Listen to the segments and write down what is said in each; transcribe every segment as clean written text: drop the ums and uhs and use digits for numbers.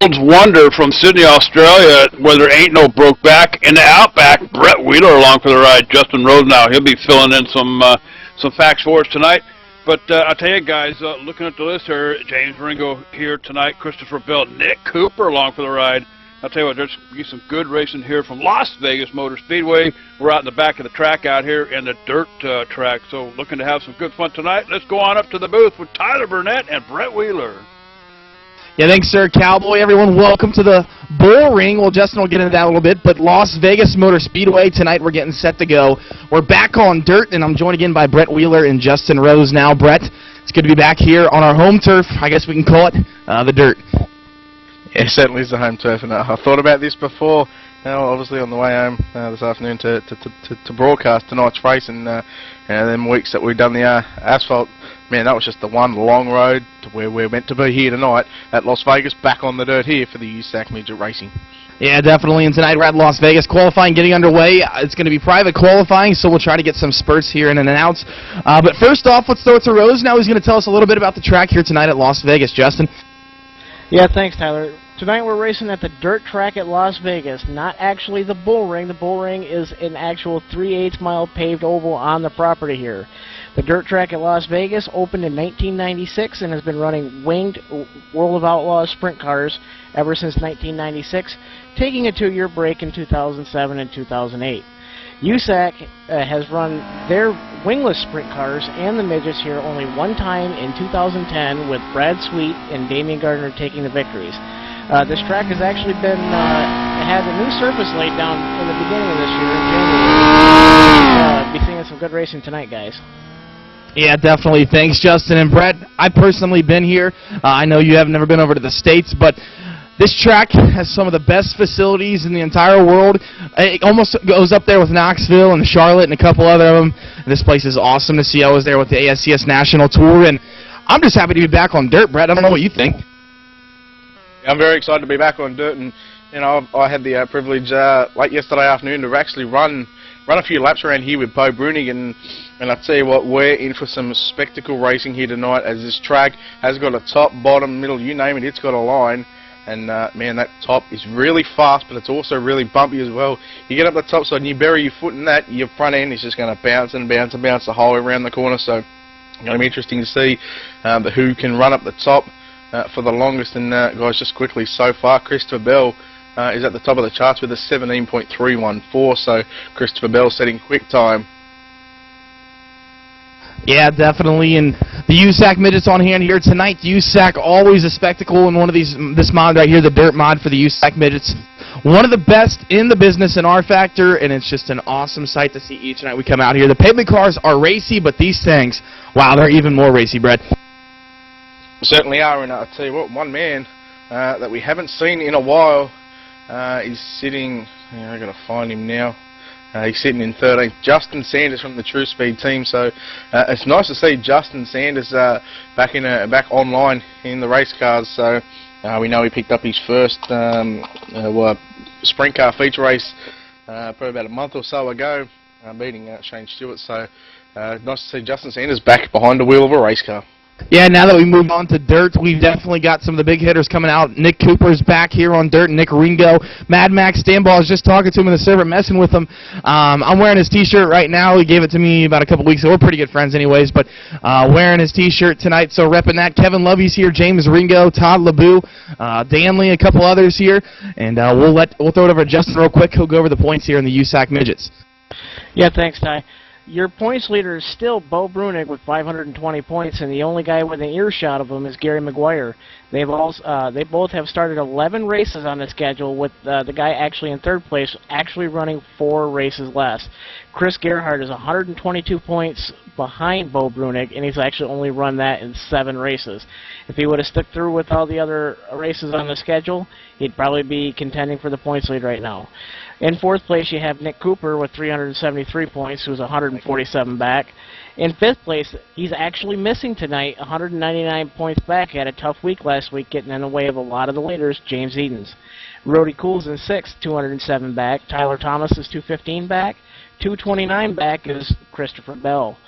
world's wonder from Sydney, Australia, where there ain't no broke back. In the Outback, Brett Wheeler along for the ride. Justin Rosenau, he'll be filling in some facts for us tonight. But I'll tell you guys, looking at the list here, James Ringo here tonight, Christopher Bell, Nick Cooper along for the ride. I'll tell you what, there's going to be some good racing here from Las Vegas Motor Speedway. We're out in the back of the track out here in the dirt track, so looking to have some good fun tonight. Let's go on up to the booth with Tyler Burnett and Brett Wheeler. Yeah, thanks, sir. Cowboy, everyone, welcome to the Bull Ring. Well, Justin will get into that a little bit, but Las Vegas Motor Speedway, tonight we're getting set to go. We're back on dirt, and I'm joined again by Brett Wheeler and Justin Rose now. Brett, it's good to be back here on our home turf. I guess we can call it the dirt. Yeah, it certainly is the home turf, and I thought about this before, obviously on the way home this afternoon to broadcast tonight's race, and them weeks that we've done the asphalt. Man, that was just the one long road to where we're meant to be here tonight at Las Vegas, back on the dirt here for the USAC Midget Racing. Yeah, definitely, and tonight we're at Las Vegas. Qualifying getting underway. It's going to be private qualifying, so we'll try to get some spurts here in and outs. But first off, let's throw it to Rose now. He's going to tell us a little bit about the track here tonight at Las Vegas. Justin? Yeah, thanks, Tyler. Tonight we're racing at the dirt track at Las Vegas, not actually the Bull Ring. The Bull Ring is an actual 3/8 mile paved oval on the property here. The dirt track at Las Vegas opened in 1996 and has been running winged World of Outlaws sprint cars ever since 1996, taking a 2-year break in 2007 and 2008. USAC has run their wingless sprint cars and the midgets here only one time in 2010, with Brad Sweet and Damian Gardner taking the victories. This track has actually been had a new surface laid down in the beginning of this year in January. Be seeing some good racing tonight, guys. Yeah, definitely. Thanks, Justin and Brett. I've personally been here. I know you have never been over to the States, but this track has some of the best facilities in the entire world. It almost goes up there with Knoxville and Charlotte and a couple other of them. This place is awesome to see. I was there with the ASCS National Tour, and I'm just happy to be back on dirt, Brett. I don't know what you think. I'm very excited to be back on dirt, and I had the privilege late yesterday afternoon to actually run a few laps around here with Bo Brunig, and I tell you what, we're in for some spectacle racing here tonight, as this track has got a top, bottom, middle, you name it, it's got a line. And, man, that top is really fast, but it's also really bumpy as well. You get up the top side and you bury your foot in that, your front end is just going to bounce and bounce and bounce the whole way around the corner. So it's going to be interesting to see who can run up the top for the longest. And, guys, just quickly, so far, Christopher Bell is at the top of the charts with a 17.314. So Christopher Bell setting quick time. Yeah, definitely, and the USAC Midgets on hand here tonight. USAC, always a spectacle in one of these, this mod right here, the dirt mod for the USAC Midgets. One of the best in the business in our factor, and it's just an awesome sight to see each night we come out here. The pavement cars are racy, but these things, wow, they're even more racy, Brett. Certainly are, and I'll tell you what, one man that we haven't seen in a while is sitting, I've got to find him now. He's sitting in 13th. Justin Sanders from the True Speed team. So it's nice to see Justin Sanders back online in the race cars. So we know he picked up his first sprint car feature race probably about a month or so ago, beating Shane Stewart. So nice to see Justin Sanders back behind the wheel of a race car. Yeah, now that we moved on to dirt, we've definitely got some of the big hitters coming out. Nick Cooper's back here on dirt. Nick Ringo. Mad Max Stanball, I was just talking to him in the server, messing with him. I'm wearing his T-shirt right now. He gave it to me about a couple weeks ago. We're pretty good friends anyways, but wearing his T-shirt tonight, so repping that. Kevin Lovey's here, James Ringo, Todd LeBou, Danley, a couple others here, and we'll throw it over to Justin real quick. He'll go over the points here in the USAC Midgets. Yeah, thanks, Ty. Your points leader is still Bo Brunig with 520 points, and the only guy with an earshot of him is Gary McGuire. They both have started 11 races on the schedule, with the guy actually in third place actually running 4 races less. Chris Gerhardt is 122 points behind Bo Brunig, and he's actually only run that in 7 races. If he would have stuck through with all the other races on the schedule, he'd probably be contending for the points lead right now. In fourth place, you have Nick Cooper with 373 points, who's 147 back. In fifth place, he's actually missing tonight, 199 points back. He had a tough week last week, getting in the way of a lot of the leaders, James Edens. Rody Cools in sixth, 207 back. Tyler Thomas is 215 back. 229 back is Christopher Bell.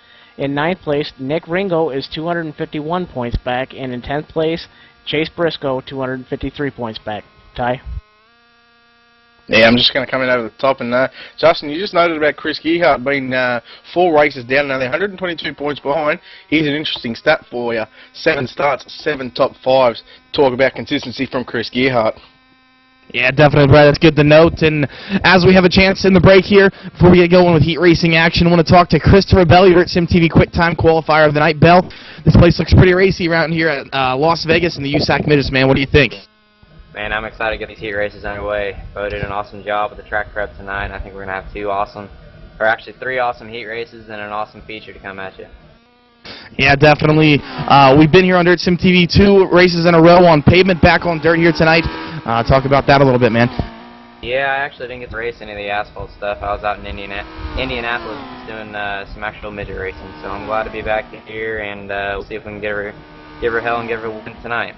In 9th place, Nick Ringo is 251 points back, and in 10th place, Chase Briscoe, 253 points back. Ty? Yeah, I'm just going to come in over the top. And Justin, you just noted about Chris Gearhart being 4 races down and only 122 points behind. Here's an interesting stat for you. 7 starts, 7 top 5s. Talk about consistency from Chris Gearhart. Yeah, definitely, Brad. That's good to note. And as we have a chance in the break here, before we get going with heat racing action, I want to talk to Christopher Bell, your SimTV Quick Time Qualifier of the night. Bell, this place looks pretty racy around here at Las Vegas and the USAC Midgets, man. What do you think? Man, I'm excited to get these heat races underway. Bo did an awesome job with the track prep tonight. I think we're going to have 3 awesome heat races and an awesome feature to come at you. Yeah, definitely. We've been here on Dirt Sim TV 2 races in a row on pavement, back on dirt here tonight. Talk about that a little bit, man. Yeah, I actually didn't get to race any of the asphalt stuff. I was out in Indianapolis doing some actual midget racing, so I'm glad to be back here, and we'll see if we can give her hell and give her a win tonight.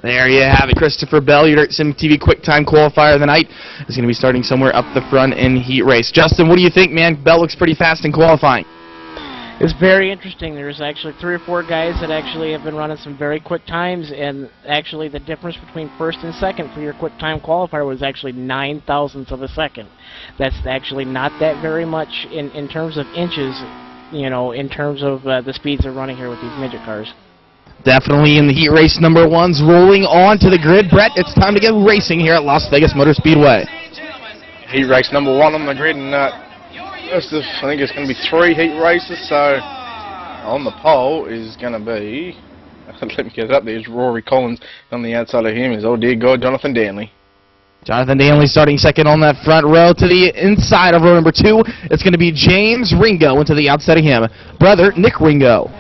There you have it. Christopher Bell, your Dirt Sim TV Quick Time Qualifier of the night, is going to be starting somewhere up the front in heat race. Justin, what do you think, man? Bell looks pretty fast in qualifying. It's very interesting. There's actually 3 or 4 guys that actually have been running some very quick times, and actually the difference between first and second for your quick time qualifier was actually 9 thousandths of a second. That's actually not that very much in terms of inches, you know, in terms of the speeds they're running here with these midget cars. Definitely in the heat race number 1's rolling on to the grid. Brett, it's time to get racing here at Las Vegas Motor Speedway. Heat race number 1 on the grid, and I think it's going to be 3 heat races, so on the pole is going to be, let me get it up, there's Rory Collins. On the outside of him is, oh dear God, Jonathan Danley. Jonathan Danley starting second on that front row. To the inside of row number 2, it's going to be James Ringo, and to the outside of him, brother Nick Ringo.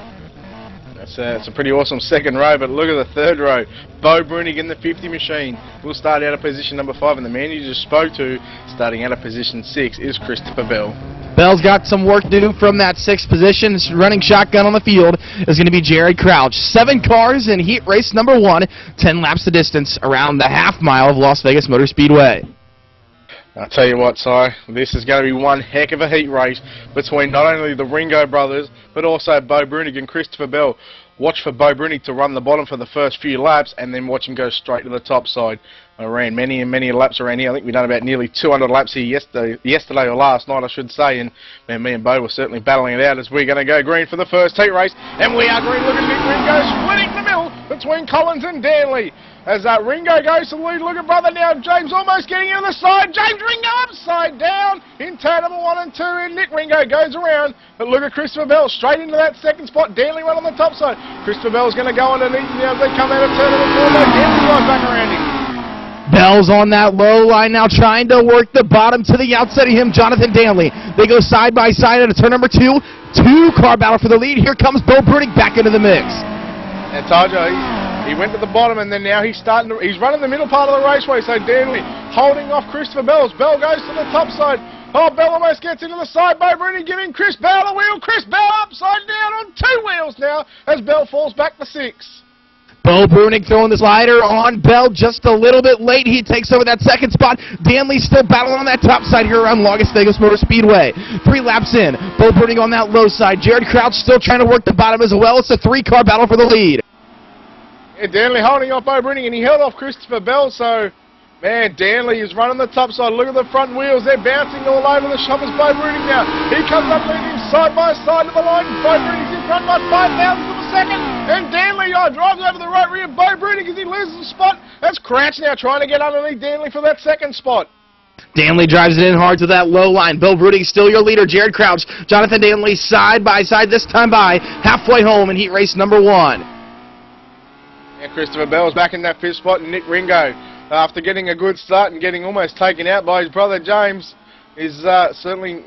It's a pretty awesome second row, but look at the third row. Bo Brunig in the 50 machine will start out of position number 5, and the man you just spoke to, starting out of position 6, is Christopher Bell. Bell's got some work to do from that 6th position. Running shotgun on the field is going to be Jared Crouch. 7 cars in heat race number 1, 10 laps the distance around the half mile of Las Vegas Motor Speedway. I'll tell you what, Si, this is going to be one heck of a heat race between not only the Ringo brothers, but also Bo Brunig and Christopher Bell. Watch for Bo Brunig to run the bottom for the first few laps, and then watch him go straight to the top side. I ran many and many laps around here. I think we've done about nearly 200 laps here yesterday or last night, I should say, and man, me and Bo were certainly battling it out as we're going to go green for the first heat race, and we are green. Look at Nick Ringo splitting the middle between Collins and Danley. As Ringo goes to the lead, look at brother now, James almost getting on the side, James Ringo upside down, in turn number 1 and 2, and Nick Ringo goes around, but look at Christopher Bell, straight into that second spot, Danley right on the top side, Christopher Bell's going to go underneath now as they come out of turn number 4, but Danley right back around him. Bell's on that low line now, trying to work the bottom to the outside of him, Jonathan Danley. They go side by side at turn number 2, 2-car battle for the lead, here comes Bo Brunig back into the mix. And told you, he went to the bottom, and then now he's running the middle part of the raceway, so Danley holding off Christopher Bell. Bell goes to the top side. Oh, Bell almost gets into the side. Bo Brunig giving Chris Bell a wheel. Chris Bell upside down on 2 wheels now as Bell falls back to 6. Bo Brunig throwing the slider on Bell just a little bit late. He takes over that second spot. Danley still battling on that top side here around Las Vegas Motor Speedway. 3 laps in. Bo Brunig on that low side. Jared Crouch still trying to work the bottom as well. It's a 3-car battle for the lead. Yeah, Danley holding off Bo Brunig, and he held off Christopher Bell, so man, Danley is running the top side. Look at the front wheels. They're bouncing all over the shop as Bo Brunig now. He comes up leading side by side to the line. Bo Brunig's in front by 5 thousandths of a second. And Danley drives over the right rear. Bo Brunig as he loses the spot. That's Crouch now trying to get underneath Danley for that second spot. Danley drives it in hard to that low line. Bo Brunig still your leader. Jared Crouch, Jonathan Danley side by side, this time by halfway home in heat race number 1. And Christopher Bell's back in that 5th spot, and Nick Ringo, after getting a good start and getting almost taken out by his brother James, is certainly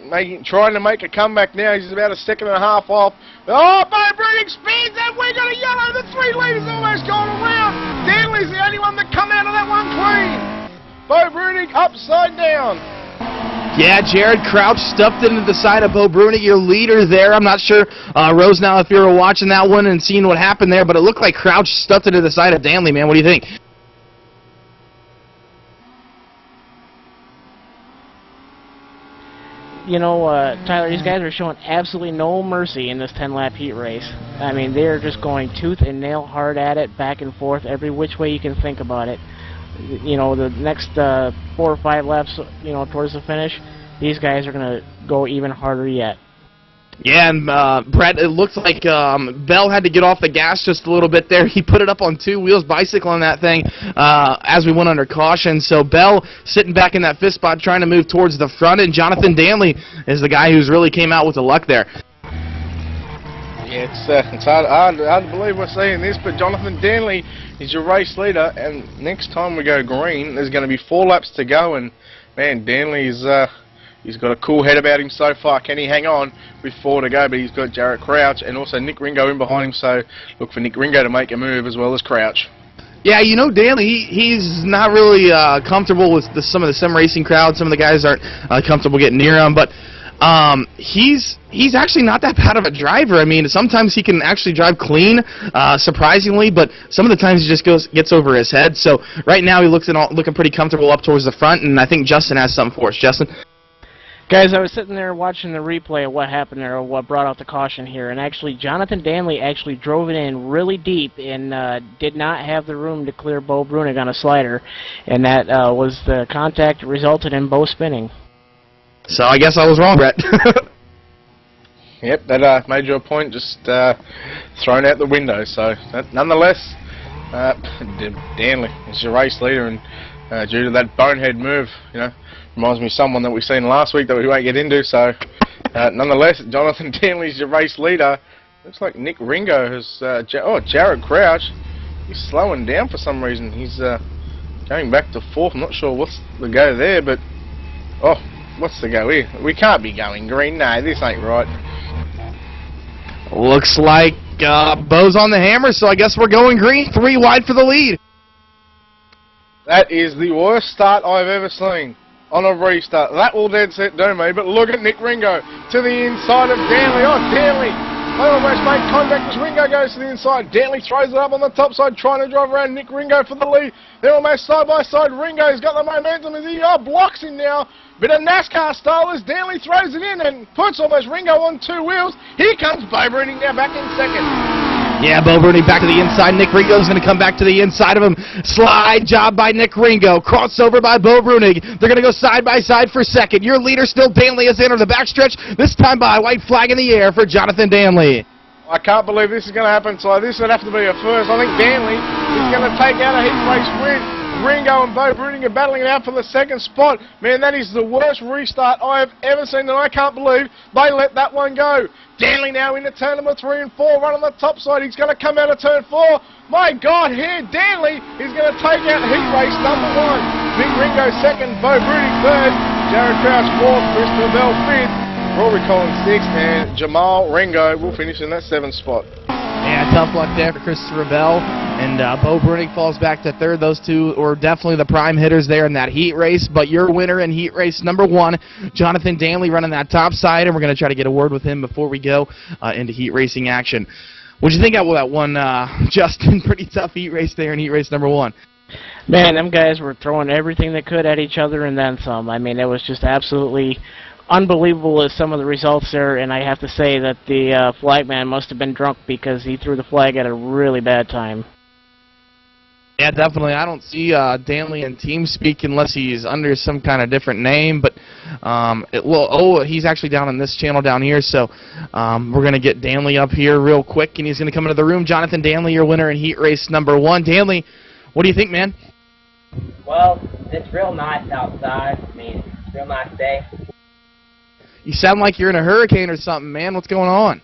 trying to make a comeback now. He's about a 1.5 seconds off. Oh, Bo Brunig spins, and we got a yellow. The 3 leaders almost gone around. Danley's the only one that come out of that one clean. Bo Brunig upside down. Yeah, Jared Crouch stuffed into the side of Bo Brunig, your leader there. I'm not sure, Rose, now if you were watching that one and seeing what happened there, but it looked like Crouch stuffed into the side of Danley, man. What do you think? you know, Tyler, these guys are showing absolutely no mercy in this 10-lap heat race. I mean, they're just going tooth and nail hard at it, back and forth, every which way you can think about it. You know, the next 4 or 5 laps, you know, towards the finish, these guys are going to go even harder yet. Yeah, and Brett, it looks like Bell had to get off the gas just a little bit there. He put it up on 2 wheels, bicycling that thing as we went under caution. So Bell sitting back in that 5th spot trying to move towards the front, and Jonathan Danley is the guy who's really came out with the luck there. Yeah, it's hard to believe we're saying this, but Jonathan Danley is your race leader, and next time we go green, there's going to be 4 laps to go, and man, Danley's he's got a cool head about him so far. Can he hang on with 4 to go? But he's got Jarrett Crouch and also Nick Ringo in behind him, so look for Nick Ringo to make a move as well as Crouch. Yeah, you know, Danley, he's not really comfortable with some of the sim racing crowd. Some of the guys aren't comfortable getting near him, but he's actually not that bad of a driver. I mean, sometimes he can actually drive clean, surprisingly, but some of the times he just gets over his head. So right now he looking pretty comfortable up towards the front, and I think Justin has something for us. Justin? Guys, I was sitting there watching the replay of what happened there, or what brought out the caution here, and actually Jonathan Danley actually drove it in really deep and did not have the room to clear Bo Brunig on a slider, and that was the contact that resulted in Bo spinning. So I guess I was wrong, Brett. Yep, that major point just thrown out the window. So nonetheless, Danley is your race leader, and due to that bonehead move, you know, reminds me of someone that we've seen last week that we won't get into. So nonetheless, Jonathan Danley is your race leader. Looks like Nick Ringo has Jarrett Crouch. He's slowing down for some reason. He's going back to 4th. I'm not sure what's the go there, but what's the go here? We can't be going green. No, this ain't right. Looks like Bo's on the hammer, so I guess we're going green. 3 wide for the lead. That is the worst start I've ever seen on a restart. That will dead set do me, but look at Nick Ringo to the inside of Danley. Oh, Danley! They almost made contact as Ringo goes to the inside. Danley throws it up on the top side, trying to drive around Nick Ringo for the lead. They're almost side by side. Ringo's got the momentum as he blocks him now. Bit of NASCAR style as Danley throws it in and puts almost Ringo on 2 wheels. Here comes Bo Brunig now back in 2nd. Yeah, Bo Brunig back to the inside. Nick Ringo's going to come back to the inside of him. Slide job by Nick Ringo. Crossover by Bo Brunig. They're going to go side by side for 2nd. Your leader still Danley has entered the backstretch. This time by white flag in the air for Jonathan Danley. I can't believe this is going to happen, so this would have to be a first. I think Danley is going to take out a heat race win. Ringo and Bo Brunig are battling it out for the 2nd spot. Man, that is the worst restart I have ever seen, and I can't believe they let that one go. Danley now into turn number 3 and 4, right on the top side. He's going to come out of turn 4. My God, here Danley is going to take out heat race number 1. Nick Ringo 2nd, Bo Brunig 3rd, Jarrett Crouch 4th, Christopher Bell 5th, Rory Collins 6th, and Jamal Ringo will finish in that 7th spot. Yeah, tough luck there for Christopher Bell, and Bo Brunig falls back to 3rd. Those two were definitely the prime hitters there in that heat race, but your winner in heat race number 1, Jonathan Danley, running that top side, and we're going to try to get a word with him before we go into heat racing action. What'd you think of that one, Justin? Pretty tough heat race there in heat race number 1. Man, them guys were throwing everything they could at each other and then some. I mean, it was just absolutely unbelievable as some of the results there, and I have to say that the flagman must have been drunk because he threw the flag at a really bad time. Yeah, definitely. I don't see Danley in TeamSpeak unless he's under some kind of different name, but he's actually down on this channel down here, so we're going to get Danley up here real quick, and he's going to come into the room. Jonathan Danley, your winner in heat race number 1. Danley, what do you think, man? Well, it's real nice outside. I mean, it's a real nice day. You sound like you're in a hurricane or something, man. What's going on?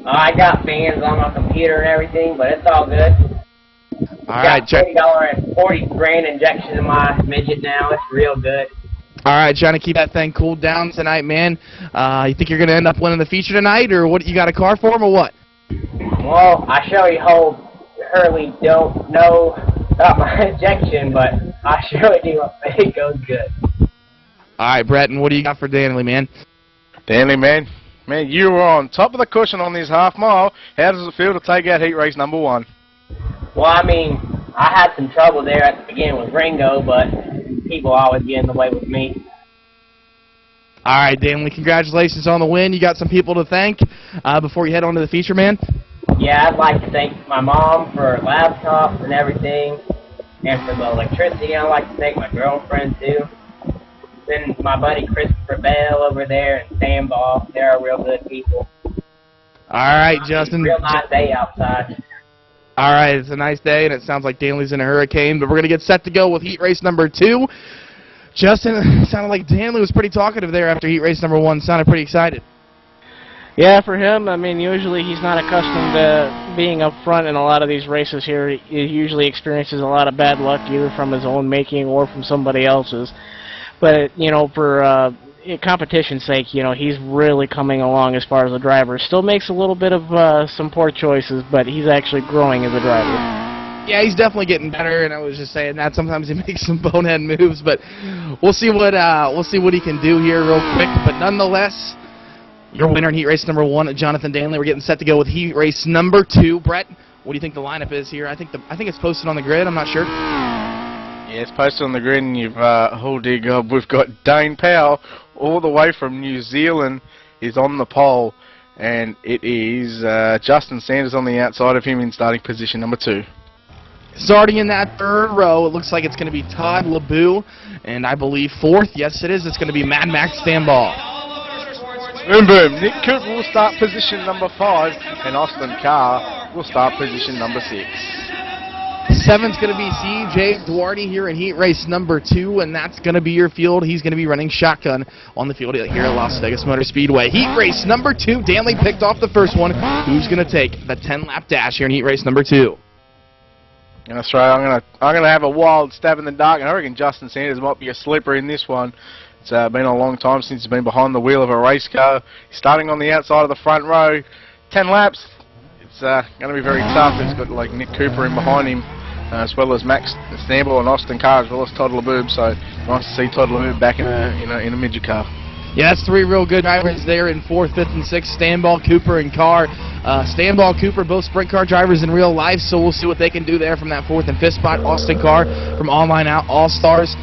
I got fans on my computer and everything, but it's all good. All right, got $40 and 40 grand injection in my midget now. It's real good. All right, trying to keep that thing cooled down tonight, man. You think you're going to end up winning the feature tonight, or what? You got a car for him, or what? Well, I surely Hurley don't know about my injection, but I surely do hope it goes good. All right, Brett, and what do you got for Danley, man? Danley, man, you were on top of the cushion on this half mile. How does it feel to take out heat race number 1? Well, I mean, I had some trouble there at the beginning with Ringo, but people always get in the way with me. All right, Danley, congratulations on the win. You got some people to thank before you head on to the feature, man? Yeah, I'd like to thank my mom for laptops and everything, and for the electricity. I'd like to thank my girlfriend, too. Then my buddy Christopher Bell over there and Sam Ball. They're real good people. All right, Justin. Real nice day outside. All right, it's a nice day, and it sounds like Danley's in a hurricane, but we're going to get set to go with heat race number 2. Justin, sounded like Danley was pretty talkative there after heat race number 1. Sounded pretty excited. Yeah, for him, I mean, usually he's not accustomed to being up front in a lot of these races here. He usually experiences a lot of bad luck, either from his own making or from somebody else's. But, you know, for competition's sake, you know, he's really coming along as far as a driver. Still makes a little bit of some poor choices, but he's actually growing as a driver. Yeah, he's definitely getting better, and I was just saying that sometimes he makes some bonehead moves, but we'll see what he can do here real quick. But nonetheless, your winner in heat race number 1, Jonathan Danley. We're getting set to go with heat race number 2. Brett, what do you think the lineup is here? I think it's posted on the grid. I'm not sure. Yeah, it's posted on the grid, and you've, oh dear God, we've got Dane Powell all the way from New Zealand is on the pole, and it is Justin Sanders on the outside of him in starting position number 2. Starting in that 3rd row, it looks like it's going to be Todd LeBeau, and I believe 4th, yes it is, it's going to be Mad Max Stanball. Boom, boom. Nick Cooper will start position number 5, and Austin Carr will start position number 6. 7's going to be C.J. Duarte here in heat race number 2, and that's going to be your field. He's going to be running shotgun on the field here at Las Vegas Motor Speedway. Heat race number 2, Danley picked off the first one. Who's going to take the 10-lap dash here in heat race number 2? That's right. I'm gonna have a wild stab in the dark, and I reckon Justin Sanders might be a sleeper in this one. It's been a long time since he's been behind the wheel of a race car. He's starting on the outside of the front row. 10 laps. It's going to be very tough. He's got like Nick Cooper in behind him, as well as Max Stanball and Austin Carr, as well as Todd LeBeau. So nice to see Todd LeBeau back in a midget car. Yeah, that's 3 real good drivers there in 4th, 5th, and 6th. Stanball, Cooper, and Carr. Stanball, Cooper, both sprint car drivers in real life, so we'll see what they can do there from that 4th and 5th spot. Austin Carr from Online Out All-Stars.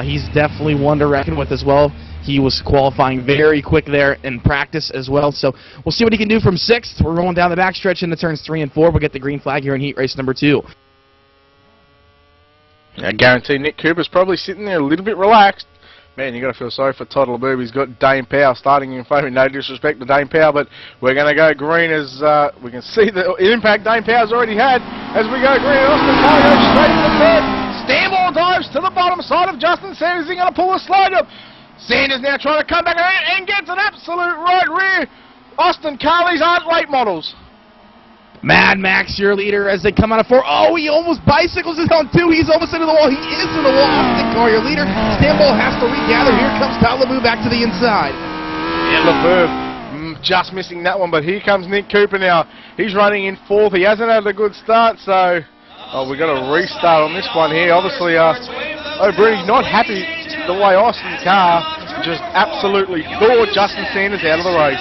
He's definitely one to reckon with as well. He was qualifying very quick there in practice as well, so we'll see what he can do from 6th. We're rolling down the backstretch into turns 3 and 4. We'll get the green flag here in heat race number 2. I guarantee Nick Cooper's probably sitting there a little bit relaxed. Man, you got to feel sorry for Todd LeBeau. He's got Dane Powell starting in favour. No disrespect to Dane Powell, but we're going to go green as we can see the impact Dane Powell's already had. As we go green, Austin Carr goes straight to the third. Stanball dives to the bottom side of Justin Sanders. He's going to pull a slide up. Sanders now trying to come back around and gets an absolute right rear. Austin Carr, these aren't late models. Mad Max, your leader, as they come out of 4. Oh, he almost bicycles it on 2. He's almost into the wall. He is in the wall. Austin Carr, your leader. Stanball has to regather. Here comes Todd LeBeau back to the inside. Yeah, LeBeau just missing that one, but here comes Nick Cooper now. He's running in 4th. He hasn't had a good start, so we've got to restart on this one here. Obviously, O'Brien not happy the way Austin Carr just absolutely thawed Justin Sanders out of the race.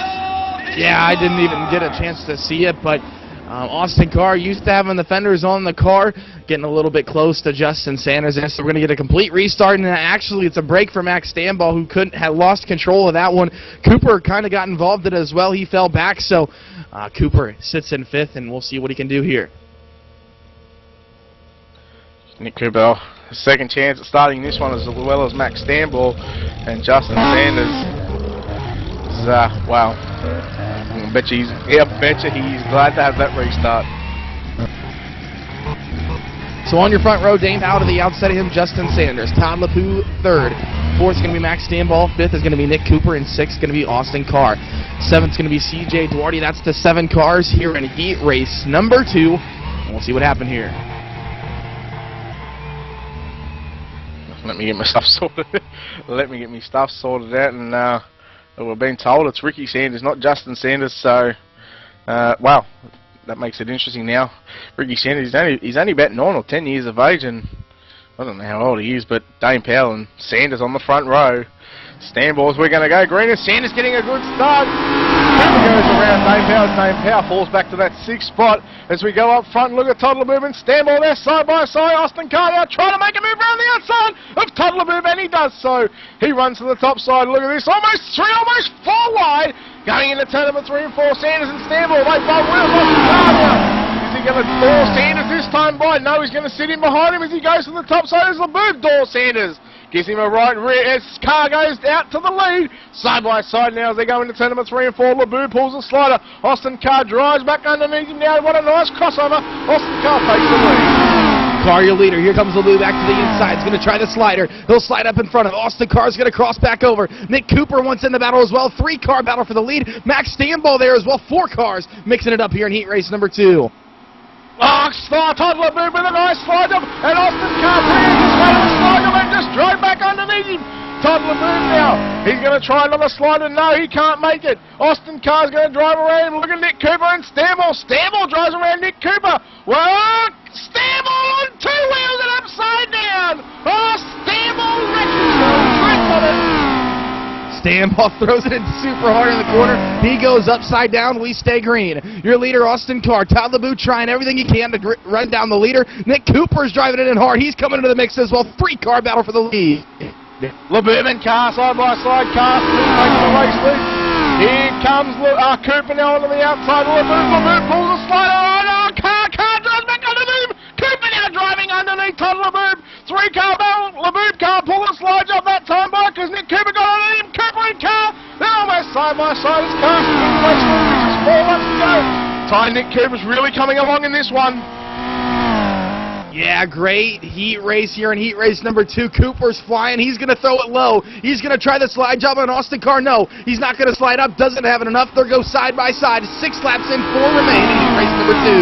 Yeah, I didn't even get a chance to see it, but Austin Carr used to having the fenders on the car, getting a little bit close to Justin Sanders. And so we're going to get a complete restart, and actually it's a break for Max Stanball, who had lost control of that one. Cooper kind of got involved in it as well. He fell back, so Cooper sits in 5th, and we'll see what he can do here. Nick Cooper, second chance at starting this one as well as Max Stanball, and Justin Sanders is, wow. I bet you he's glad to have that restart. So on your front row, Dane Powell to the outside of him, Justin Sanders. Todd LeBeau 3rd. 4th is going to be Max Stanball. 5th is going to be Nick Cooper. And 6th is going to be Austin Carr. 7th is going to be C.J. Duarte. That's the 7 cars here in heat race number 2. And we'll see what happened here. Let me get my stuff sorted. Let me get my stuff sorted out, and we're being told it's Ricky Sanders, not Justin Sanders. So, wow, that makes it interesting now. Ricky Sanders, he's only about 9 or 10 years of age, and I don't know how old he is, but Dane Powell and Sanders on the front row. Stanballs, we're going to go green, and Sanders getting a good start. Cooper goes around Dane Powell. Dane Powell falls back to that 6th spot as we go up front. Look at Todd LeBeau and Stanball there side by side. Austin Carr now trying to make a move around the outside of Toddler Boob, and he does so. He runs to the top side. Look at this. Almost 4 wide. Going into turn number 3 and 4. Sanders and Stanmore. They both wheels off the car now. Is he going to door Sanders this time by? No, he's going to sit in behind him as he goes to the top side. There's LeBoob door Sanders. Gives him a right rear as car goes out to the lead. Side by side now as they go into turn number 3 and 4. LeBoob pulls the slider. Austin Carr drives back underneath him now. What a nice crossover. Austin Carr takes the lead. Carr, your leader. Here comes LeBoob back to the inside. He's going to try the slider. He'll slide up in front of Austin Carr's going to cross back over. Nick Cooper wants in the battle as well. 3-car battle for the lead. Max Stanball there as well. 4 cars mixing it up here in heat race number 2. Toddler Boob with a nice slide up, and Austin Carr brings his way to the slide up and just drove back underneath him. Toddler Boob now. He's going to try another slider. No, he can't make it. Austin Carr's going to drive around. Look at Nick Cooper and Stanmore. Stanmore drives around Nick Cooper. Well, Stanmore on 2 wheels and upside down. Oh, Stanmore wrecks on it. Stanball throws it in super hard in the corner. He goes upside down. We stay green. Your leader, Austin Carr. Todd LeBoob trying everything he can to run down the leader. Nick Cooper's driving it in hard. He's coming into the mix as well. 3-car battle for the lead. LeBoob and Carr side by side. Carr still taking the race lead. Here comes Cooper now onto the outside. LeBoob pulls the slider. Oh no, Carr drives back underneath him. Cooper now driving underneath Todd LeBoob. 3-car battle. LeBoob can't pull the slide job that time by because Nick Cooper got underneath him. Cooper and Carr, they're almost side by side as Carr still race lead with just 4 laps to go. Ty Nick Cooper's really coming along in this one. Yeah, great heat race here in heat race number 2. Cooper's flying. He's going to throw it low. He's going to try the slide job on Austin Carr. No, he's not going to slide up. Doesn't have it enough. They'll go side by side. 6 laps in, 4 remain in heat race number 2.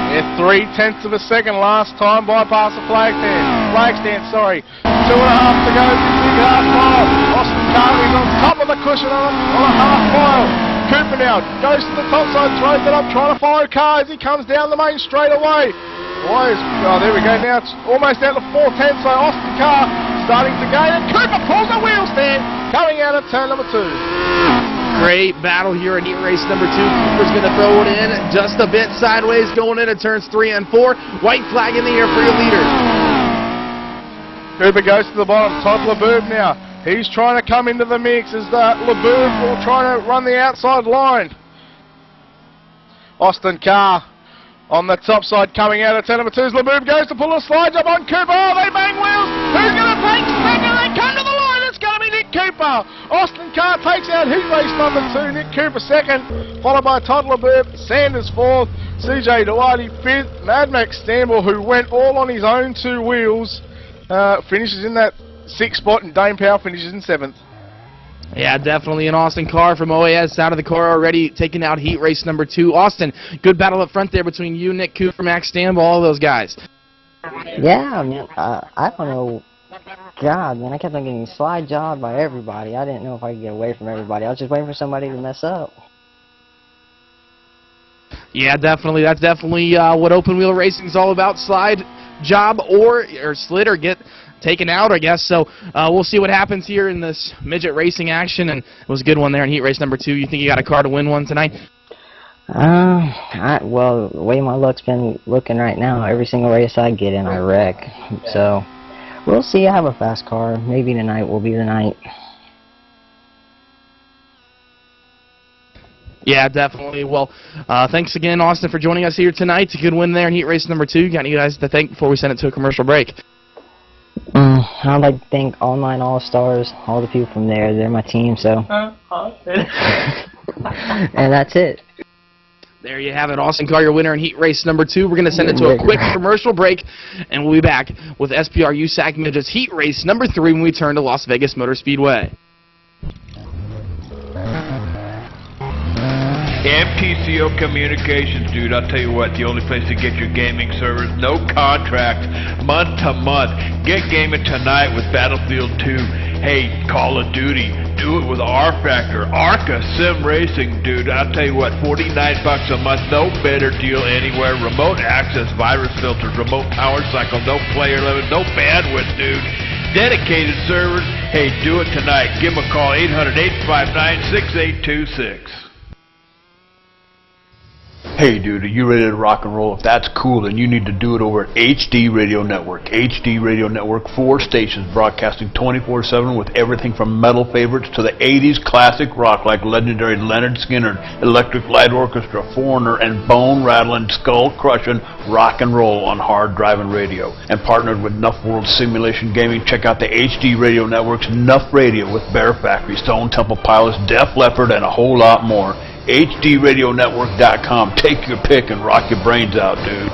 Yeah, 0.3 of a second last time bypass the flag stand, sorry. 2.5 to go, big half mile. Austin Carr is on top of the cushion on a half mile. Cooper now goes to the top side, throws it up, trying to follow Carr as he comes down the main straightaway. Boys, oh, there we go now. It's almost out to 4:10, so Austin Carr starting to gain, and Cooper pulls a wheel stand coming out of turn number 2. Great battle here in heat race number 2. Cooper's going to throw it in just a bit sideways going into turns 3 and 4. White flag in the air for your leader. Cooper goes to the bottom. Todd LeBoob now. He's trying to come into the mix as LeBoob will try to run the outside line. Austin Carr on the top side coming out of turn number 2. LeBoob goes to pull a slide job on Cooper. Oh, they bang wheels. Who's going to take second? They come to the line. It's going to be Nick Cooper. Austin Carr takes out heat race number 2. Nick Cooper second, followed by Todd LeBoob. Sanders 4th. CJ Duarte 5th. Mad Max Stanmore, who went all on his own 2 wheels, finishes in that 6th spot, and Dame Powell finishes in 7th. Yeah, definitely an Austin Carr from OAS out of the car already taking out heat race number 2. Austin, good battle up front there between you, Nick Cooper, Max Stanball, all those guys. Yeah, man, I don't know. God, man, I kept on getting slide jobbed by everybody. I didn't know if I could get away from everybody. I was just waiting for somebody to mess up. Yeah, definitely. That's definitely what open wheel racing is all about. Slide job or slid or get taken out, I guess. So we'll see what happens here in this midget racing action. And it was a good one there in heat race number 2. You think you got a car to win one tonight? Well, the way my luck's been looking right now, every single race I get in, I wreck. So we'll see. I have a fast car. Maybe tonight will be the night. Yeah, definitely. Well, thanks again, Austin, for joining us here tonight. It's a good win there in heat race number 2. Got you guys to thank before we send it to a commercial break. I'd like to thank all 9 All-Stars, all the people from there. They're my team, so. And that's it. There you have it. Austin Carr, your winner in heat race number 2. We're going to send it to a quick commercial break, and we'll be back with SPR USAC Midgets heat race number 3 when we turn to Las Vegas Motor Speedway. MTCO Communications, dude, I'll tell you what, the only place to get your gaming servers, no contracts, month to month. Get gaming tonight with Battlefield 2. Hey, Call of Duty, do it with R-Factor, Arca Sim Racing, dude. I'll tell you what, $49 a month, no better deal anywhere. Remote access, virus filters, remote power cycle, no player limit, no bandwidth, dude. Dedicated servers, hey, do it tonight. Give them a call, 800-859-6826. Hey dude, are you ready to rock and roll? If that's cool, then you need to do it over at HD Radio Network. HD Radio Network, 4 stations broadcasting 24/7 with everything from metal favorites to the 80s classic rock like legendary Leonard Skinner, Electric Light Orchestra, Foreigner, and bone-rattling, skull-crushing rock and roll on hard driving radio. And partnered with Nuff World Simulation Gaming, check out the HD Radio Network's Nuff Radio with Bear Factory, Stone Temple Pilots, Def Leppard, and a whole lot more. HDRadioNetwork.com. Take your pick and rock your brains out, dude.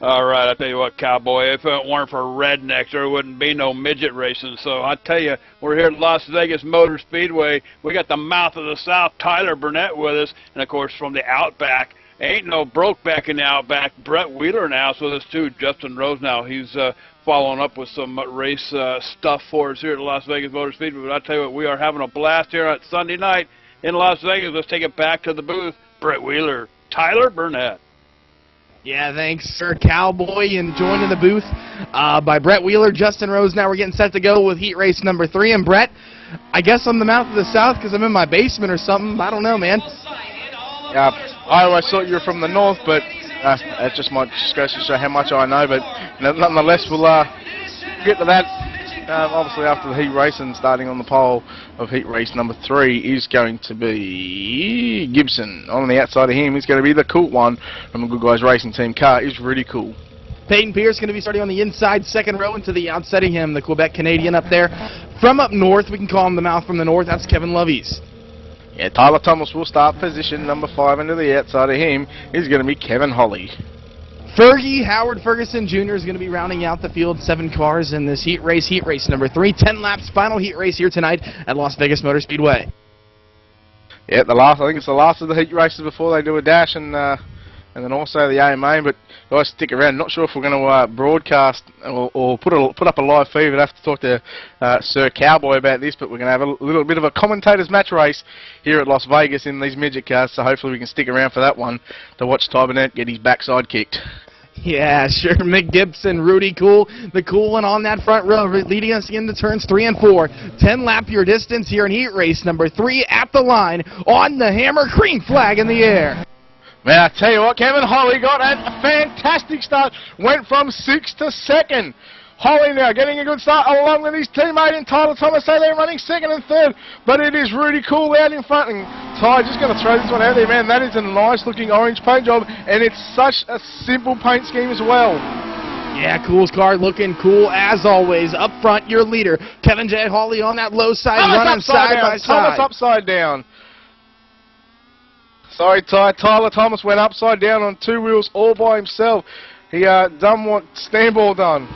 All right, I tell you what, Cowboy, if it weren't for rednecks, there wouldn't be no midget racing. So I tell you, we're here at Las Vegas Motor Speedway. We got the mouth of the South, Tyler Burnett, with us, and of course from the Outback. Ain't no broke back in the Outback. Brett Wheeler now is with us too. Justin Rose now. He's following up with some race stuff for us here at Las Vegas Motor Speedway. But I tell you what, we are having a blast here on Sunday night in Las Vegas. Let's take it back to the booth. Brett Wheeler, Tyler Burnett. Yeah, thanks, Sir Cowboy, and joined in the booth by Brett Wheeler, Justin Rose. Now we're getting set to go with heat race number 3. And Brett, I guess I'm the mouth of the South because I'm in my basement or something. I don't know, man. Yeah, I always thought you were from the north, but that just might just goes to show how much I know. But nonetheless, we'll get to that. Obviously, after the heat race, and starting on the pole of heat race number 3 is going to be Gibson. On the outside of him is going to be the cool one from the Good Guys Racing Team car. Is really cool. Peyton Pierce going to be starting on the inside, second row, and to the outside of him, the Quebec Canadian up there. From up north, we can call him the mouth from the north. That's Kevin Lovies. Yeah, Tyler Thomas will start position number 5, and to the outside of him is going to be Kevin Holly. Fergie Howard Ferguson Jr. is going to be rounding out the field. 7 cars in this heat race number 3. 10 laps, final heat race here tonight at Las Vegas Motor Speedway. Yeah, I think it's the last of the heat races before they do a dash, and then also the AMA. But guys, stick around. Not sure if we're going to broadcast or put up a live feed. We'd have to talk to Sir Cowboy about this, but we're going to have a little bit of a commentators match race here at Las Vegas in these midget cars. So hopefully we can stick around for that one to watch Ty Burnett get his backside kicked. Yeah, sure. Mick Gibson, Rudy Cool, the cool one on that front row, leading us into turns 3 and 4. 10 lap your distance here in heat race number 3 at the line on the hammer, green flag in the air. Man, I tell you what, Kevin Holly got a fantastic start. Went from 6th to 2nd. Holly now getting a good start along with his teammate in Tyler Thomas. So they're running 2nd and 3rd, but it is Rudy Cool out in front. And Ty, just going to throw this one out there, man. That is a nice looking orange paint job, and it's such a simple paint scheme as well. Yeah, Cool's car looking cool as always. Up front, your leader, Kevin J. Holly on that low side, running side by side. Thomas upside down. Sorry, Ty. Tyler Thomas went upside down on 2 wheels all by himself. He done what Stanball done.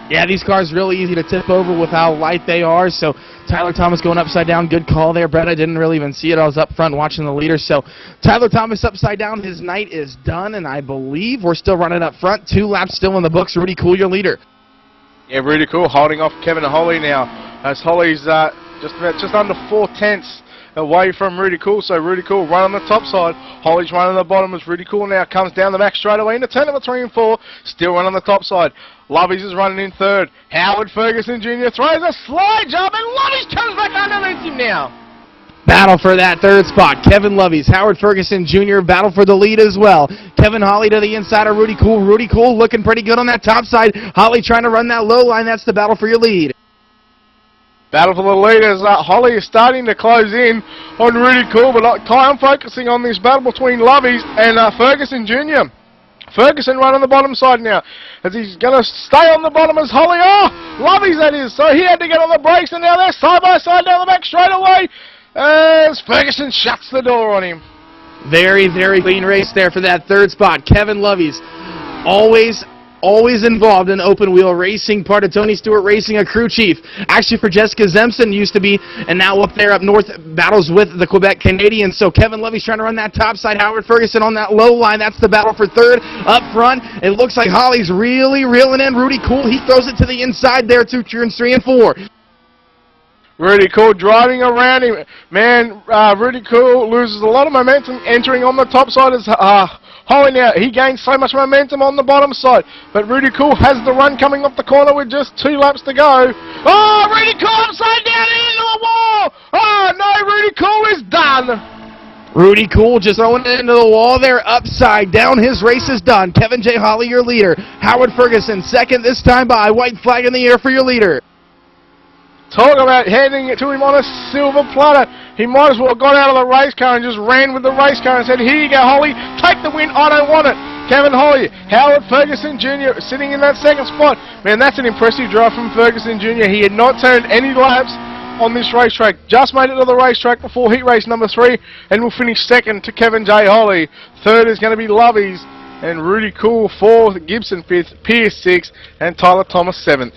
Yeah, these cars really easy to tip over with how light they are. So Tyler Thomas going upside down. Good call there, Brett. I didn't really even see it. I was up front watching the leader. So Tyler Thomas upside down. His night is done, and I believe we're still running up front. 2 laps still in the books. Rudy Cool, your leader. Yeah, Rudy Cool holding off Kevin Holly now. As Holly's just under 4/10 away from Rudy Cool, so Rudy Cool run on the top side. Holly's run on the bottom as Rudy Cool now comes down the back straight away into turn number 3 and 4. Still run on the top side. Lovies is running in 3rd. Howard Ferguson Jr. throws a slide jump, and Lovies comes back underneath him now. Battle for that 3rd spot. Kevin Lovies, Howard Ferguson Jr. battle for the lead as well. Kevin Holly to the inside of Rudy Cool. Rudy Cool looking pretty good on that top side. Holly trying to run that low line. That's the battle for your lead. Battle for the leaders. Holly is starting to close in on Rudy Cool, but I'm focusing on this battle between Lovies and Ferguson Jr. Ferguson right on the bottom side now, as he's going to stay on the bottom as Holly. Oh, Lovies that is. So he had to get on the brakes, and now they're side by side down the back straight away as Ferguson shuts the door on him. Very, very clean race there for that 3rd spot. Kevin Lovies always always involved in open wheel racing, part of Tony Stewart Racing, a crew chief. Actually, for Jessica Zemson, used to be, and now up there up north, battles with the Quebec Canadians. So Kevin Levy's trying to run that top side. Howard Ferguson on that low line. That's the battle for third. Up front, it looks like Holly's really reeling in. Rudy Cool, he throws it to the inside there to turns 3 and 4. Rudy Cool driving around him. Man, Rudy Cool loses a lot of momentum entering on the top side as Holly now. He gains so much momentum on the bottom side. But Rudy Cool has the run coming off the corner with just 2 laps to go. Oh, Rudy Cool upside down into the wall. Oh, no, Rudy Cool is done. Rudy Cool just throwing it into the wall there, upside down. His race is done. Kevin J. Holly, your leader. Howard Ferguson, second this time by. White flag in the air for your leader. Talk about handing it to him on a silver platter. He might as well have got out of the race car and just ran with the race car and said, here you go, Holly, take the win, I don't want it. Kevin Holly, Howard Ferguson Jr. sitting in that second spot. Man, that's an impressive drive from Ferguson Jr. He had not turned any laps on this racetrack. Just made it to the racetrack before heat race number 3 and will finish second to Kevin J. Holly. Third is going to be Lovey's and Rudy Cool 4th, Gibson 5th, Pierce 6th, and Tyler Thomas 7th.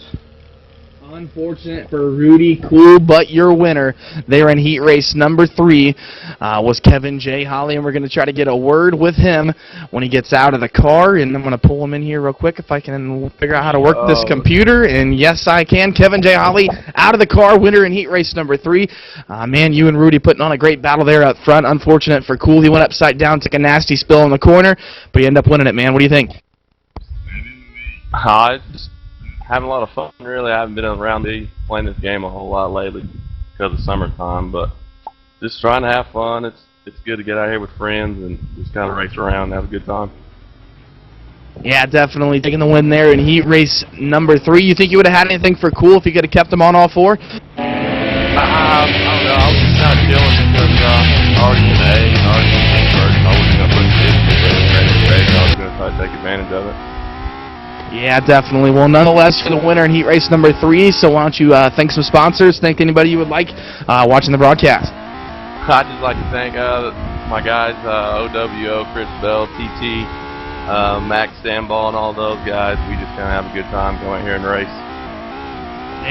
Unfortunate for Rudy Cool, but your winner there in heat race number 3 was Kevin J. Holly, and we're going to try to get a word with him when he gets out of the car, and I'm going to pull him in here real quick if I can figure out how to work this computer, and yes, I can. Kevin J. Holly out of the car, winner in heat race number 3. Man, you and Rudy putting on a great battle there up front. Unfortunate for Cool. He went upside down, took a nasty spill in the corner, but he ended up winning it, man. What do you think? Just having a lot of fun, really. I haven't been around playing this game a whole lot lately because of summertime, but just trying to have fun. It's good to get out here with friends and just kind of race around and have a good time. Yeah, definitely taking the win there in heat race number 3. You think you would have had anything for Cool if you could have kept him on all 4? I don't know. I was just kind of chilling because I already been A and already been first. I wasn't going to put this race. I was going to try to take advantage of it. Yeah, definitely. Well, nonetheless, you're the winner in heat race number 3, so why don't you thank some sponsors, thank anybody you would like watching the broadcast. I'd just like to thank my guys, OWO, Chris Bell, TT, Max Sandball, and all those guys. We just kind of have a good time going here and race.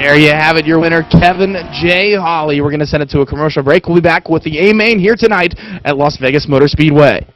There you have it, your winner, Kevin J. Holly. We're going to send it to a commercial break. We'll be back with the A-Main here tonight at Las Vegas Motor Speedway.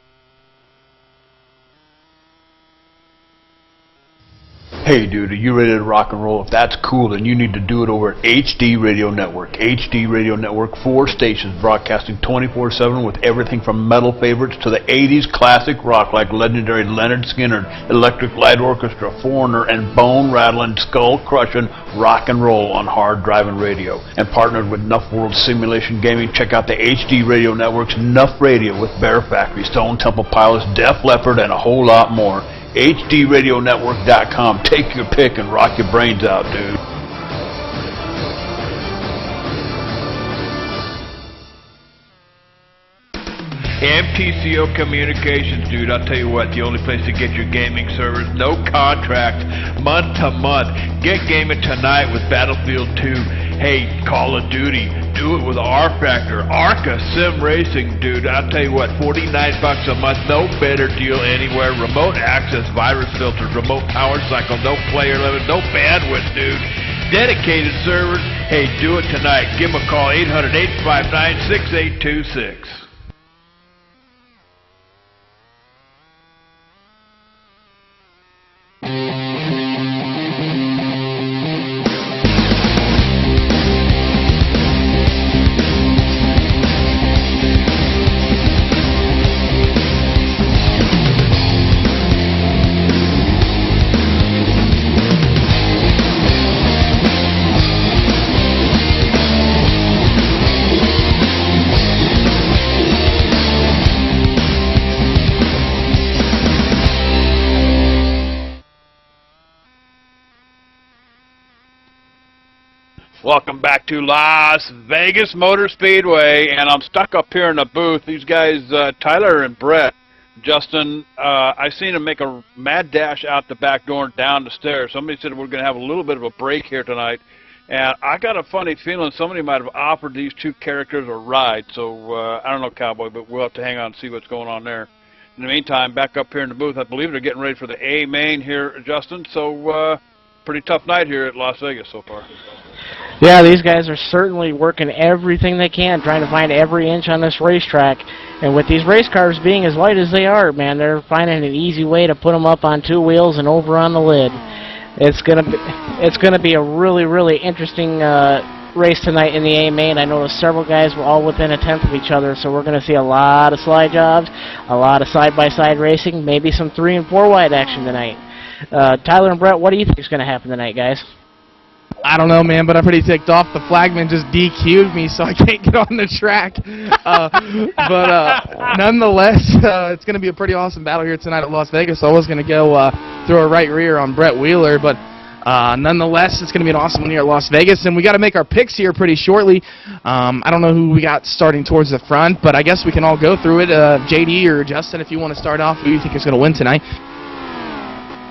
Hey dude, are you ready to rock and roll? If that's cool, then you need to do it over at HD Radio Network. HD Radio Network, 4 stations broadcasting 24/7 with everything from metal favorites to the 80s classic rock like legendary Leonard Skinner, Electric Light Orchestra, Foreigner, and bone-rattling, skull-crushing rock and roll on hard driving radio. And partnered with Nuff World Simulation Gaming, check out the HD Radio Network's Nuff Radio with Bear Factory, Stone Temple Pilots, Def Leppard, and a whole lot more. HDRadionetwork.com. Take your pick and rock your brains out, dude. MTCO Communications, dude, I'll tell you what, the only place to get your gaming servers, no contract, month to month. Get gaming tonight with Battlefield 2. Hey, Call of Duty, do it with R-Factor, Arca Sim Racing, dude. I'll tell you what, $49 a month, no better deal anywhere. Remote access, virus filters, remote power cycle, no player limit, no bandwidth, dude. Dedicated servers, hey, do it tonight. Give them a call, 800-859-6826. Welcome back to Las Vegas Motor Speedway, and I'm stuck up here in the booth. These guys, Tyler and Brett, Justin, I seen them make a mad dash out the back door and down the stairs. Somebody said we're going to have a little bit of a break here tonight, and I got a funny feeling somebody might have offered these two characters a ride. So I don't know, Cowboy, but we'll have to hang on and see what's going on there. In the meantime, back up here in the booth, I believe they're getting ready for the A main here, Justin. So pretty tough night here at Las Vegas so far. Yeah, these guys are certainly working everything they can, trying to find every inch on this racetrack. And with these race cars being as light as they are, man, they're finding an easy way to put them up on 2 wheels and over on the lid. It's gonna be a really, really interesting race tonight in the A main. I noticed several guys were all within a tenth of each other, so we're gonna see a lot of slide jobs, a lot of side-by-side racing, maybe some 3 and 4 wide action tonight. Tyler and Brett, what do you think is gonna happen tonight, guys? I don't know, man, but I'm pretty ticked off. The flagman just DQ'd me, so I can't get on the track. But nonetheless, it's going to be a pretty awesome battle here tonight at Las Vegas. So I was going to go throw a right rear on Brett Wheeler, but nonetheless, it's going to be an awesome one here at Las Vegas. And we got to make our picks here pretty shortly. I don't know who we got starting towards the front, but I guess we can all go through it. JD or Justin, if you want to start off, who do you think is going to win tonight?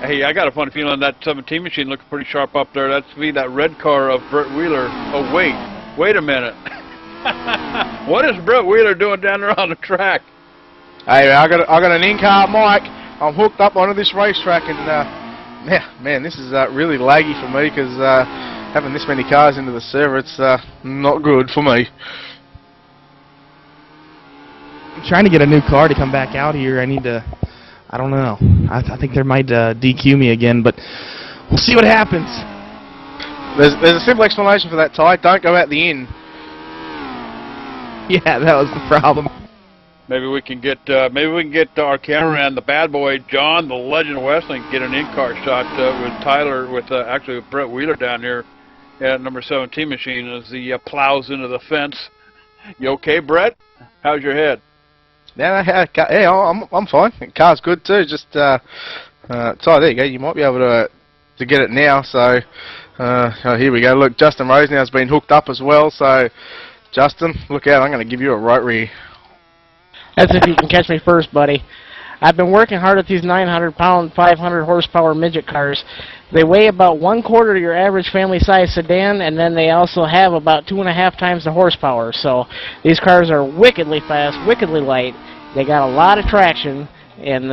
Hey, I got a funny feeling that 17 machine looks pretty sharp up there. That's be that red car of Brett Wheeler. Oh, wait a minute. What is Brett Wheeler doing down there on the track? Hey, I got an in-car mic. I'm hooked up onto this racetrack, and man, this is really laggy for me because having this many cars into the server, it's not good for me. I'm trying to get a new car to come back out here. I don't know. I think they might DQ me again, but we'll see what happens. There's a simple explanation for that, Ty. Don't go out the inn. Yeah, that was the problem. Maybe we can get our cameraman, the bad boy John, the legend of Wrestling, get an in-car shot with Tyler, actually with Brett Wheeler down here at number 17 machine as he plows into the fence. You okay, Brett? How's your head? Yeah, I'm fine. The car's good too. Just Ty, there you go. You might be able to get it now. So oh, here we go. Look, Justin Rose now has been hooked up as well. So Justin, look out! I'm going to give you a right rear. That's if you can catch me first, buddy. I've been working hard at these 900-pound, 500-horsepower midget cars. They weigh about 1/4 of your average family-size sedan, and then they also have about 2.5 times the horsepower. So these cars are wickedly fast, wickedly light. They got a lot of traction, and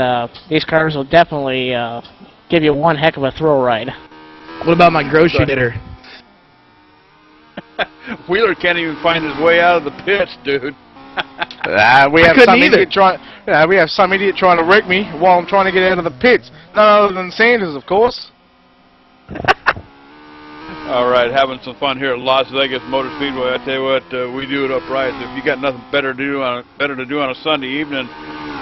these cars will definitely give you one heck of a thrill ride. What about my grocery getter? Wheeler can't even find his way out of the pits, dude. We have some idiot trying to wreck me while I'm trying to get out of the pits. None other than Sanders, of course. All right, having some fun here at Las Vegas Motor Speedway. I tell you what, we do it upright. If you got nothing better to do on a Sunday evening,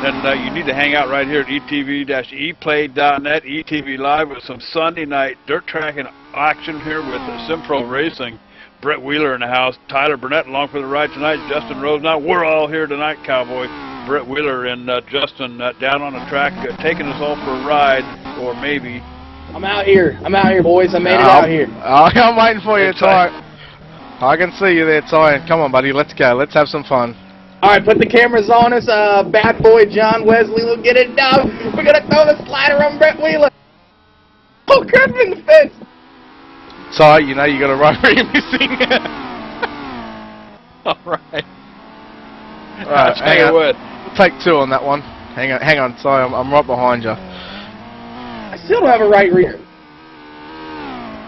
then you need to hang out right here at etv-eplay.net, ETV Live, with some Sunday night dirt track and action here with Simpro Racing. Brett Wheeler in the house, Tyler Burnett along for the ride tonight, Justin Rose. Now we're all here tonight, Cowboy. Brett Wheeler and Justin down on the track, taking us all for a ride, or maybe. I'm out here, boys. I made it out here. I'm waiting for you, Ty. I can see you there, Ty. Come on, buddy. Let's go. Let's have some fun. All right, put the cameras on us. Bad boy John Wesley will get it done. We're going to throw the slider on Brett Wheeler. Oh, crap in the fence. Ty, you know you got a right rear missing. All right. Hang on. We'll take 2 on that one. Hang on, Ty. I'm right behind you. I still don't have a right rear.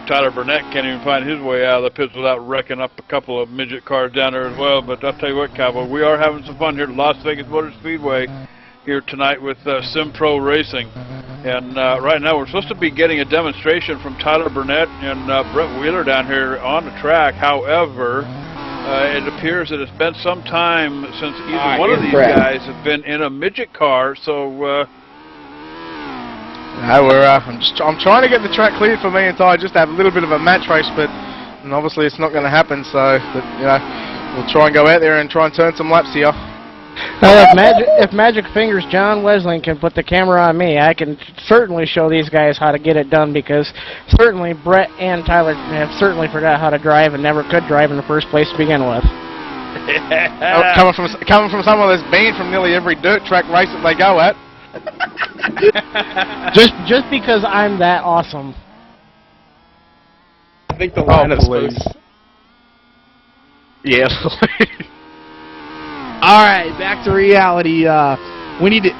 Tyler Burnett can't even find his way out of the pits without wrecking up a couple of midget cars down there as well. But I'll tell you what, Cowboy, we are having some fun here at Las Vegas Motor Speedway here tonight with Simpro Racing. And right now we're supposed to be getting a demonstration from Tyler Burnett and Brett Wheeler down here on the track. However, it appears that it's been some time since either one of these guys have been in a midget car. So I'm trying to get the track cleared for me and Ty just to have a little bit of a match race, but obviously it's not going to happen. So, but, you know, we'll try and go out there and try and turn some laps here. If Magic Fingers John Wesley can put the camera on me, I can certainly show these guys how to get it done, because certainly Brett and Tyler have certainly forgot how to drive and never could drive in the first place to begin with. Coming from someone that's banned from nearly every dirt track race that they go at. just because I'm that awesome. I think the line is please. Yes. All right, back to reality. We need to.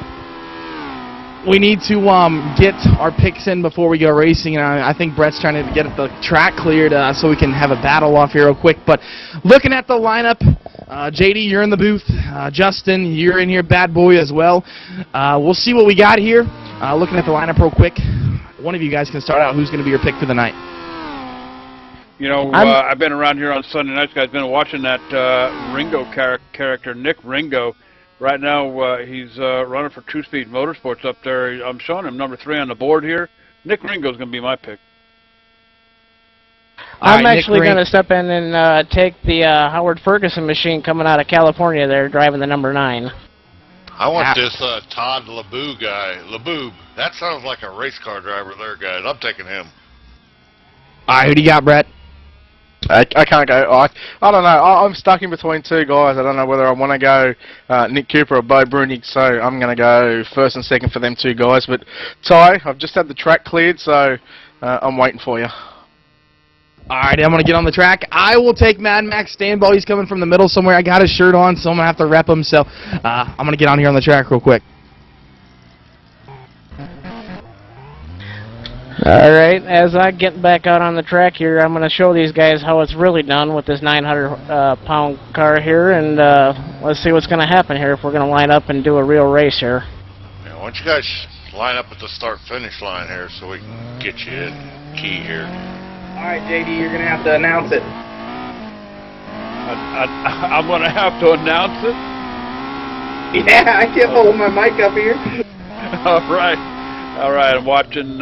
we need to get our picks in before we go racing, and I think Brett's trying to get the track cleared so we can have a battle off here real quick. But looking at the lineup, JD, you're in the booth. Justin, you're in here, bad boy as well. We'll see what we got here. Looking at the lineup real quick, one of you guys can start out. Who's going to be your pick for the night? You know, I've been around here on Sunday nights, guys. Been watching that Ringo character, Nick Ringo. Right now, he's running for True Speed Motorsports up there. I'm showing him number 3 on the board here. Nick Ringo's going to be my pick. I'm actually going to step in and take the Howard Ferguson machine coming out of California there, driving the number 9. I want this Todd LeBou guy. LeBou. That sounds like a race car driver there, guys. I'm taking him. All right, who do you got, Brett? I can't go. I don't know. I'm stuck in between 2 guys. I don't know whether I want to go Nick Cooper or Bo Brunig, so I'm going to go first and second for them 2 guys. But Ty, I've just had the track cleared, so I'm waiting for you. All right, I'm going to get on the track. I will take Mad Max Stanball. He's coming from the middle somewhere. I got his shirt on, so I'm going to have to rep him. So I'm going to get on here on the track real quick. All right, as I get back out on the track here, I'm going to show these guys how it's really done with this 900-pound car here, and let's see what's going to happen here if we're going to line up and do a real race here. Yeah, why don't you guys line up at the start-finish line here so we can get you in key here. All right, JD, you're going to have to announce it. I'm going to have to announce it? Yeah, I can't hold my mic up here. All right. All right, I'm watching...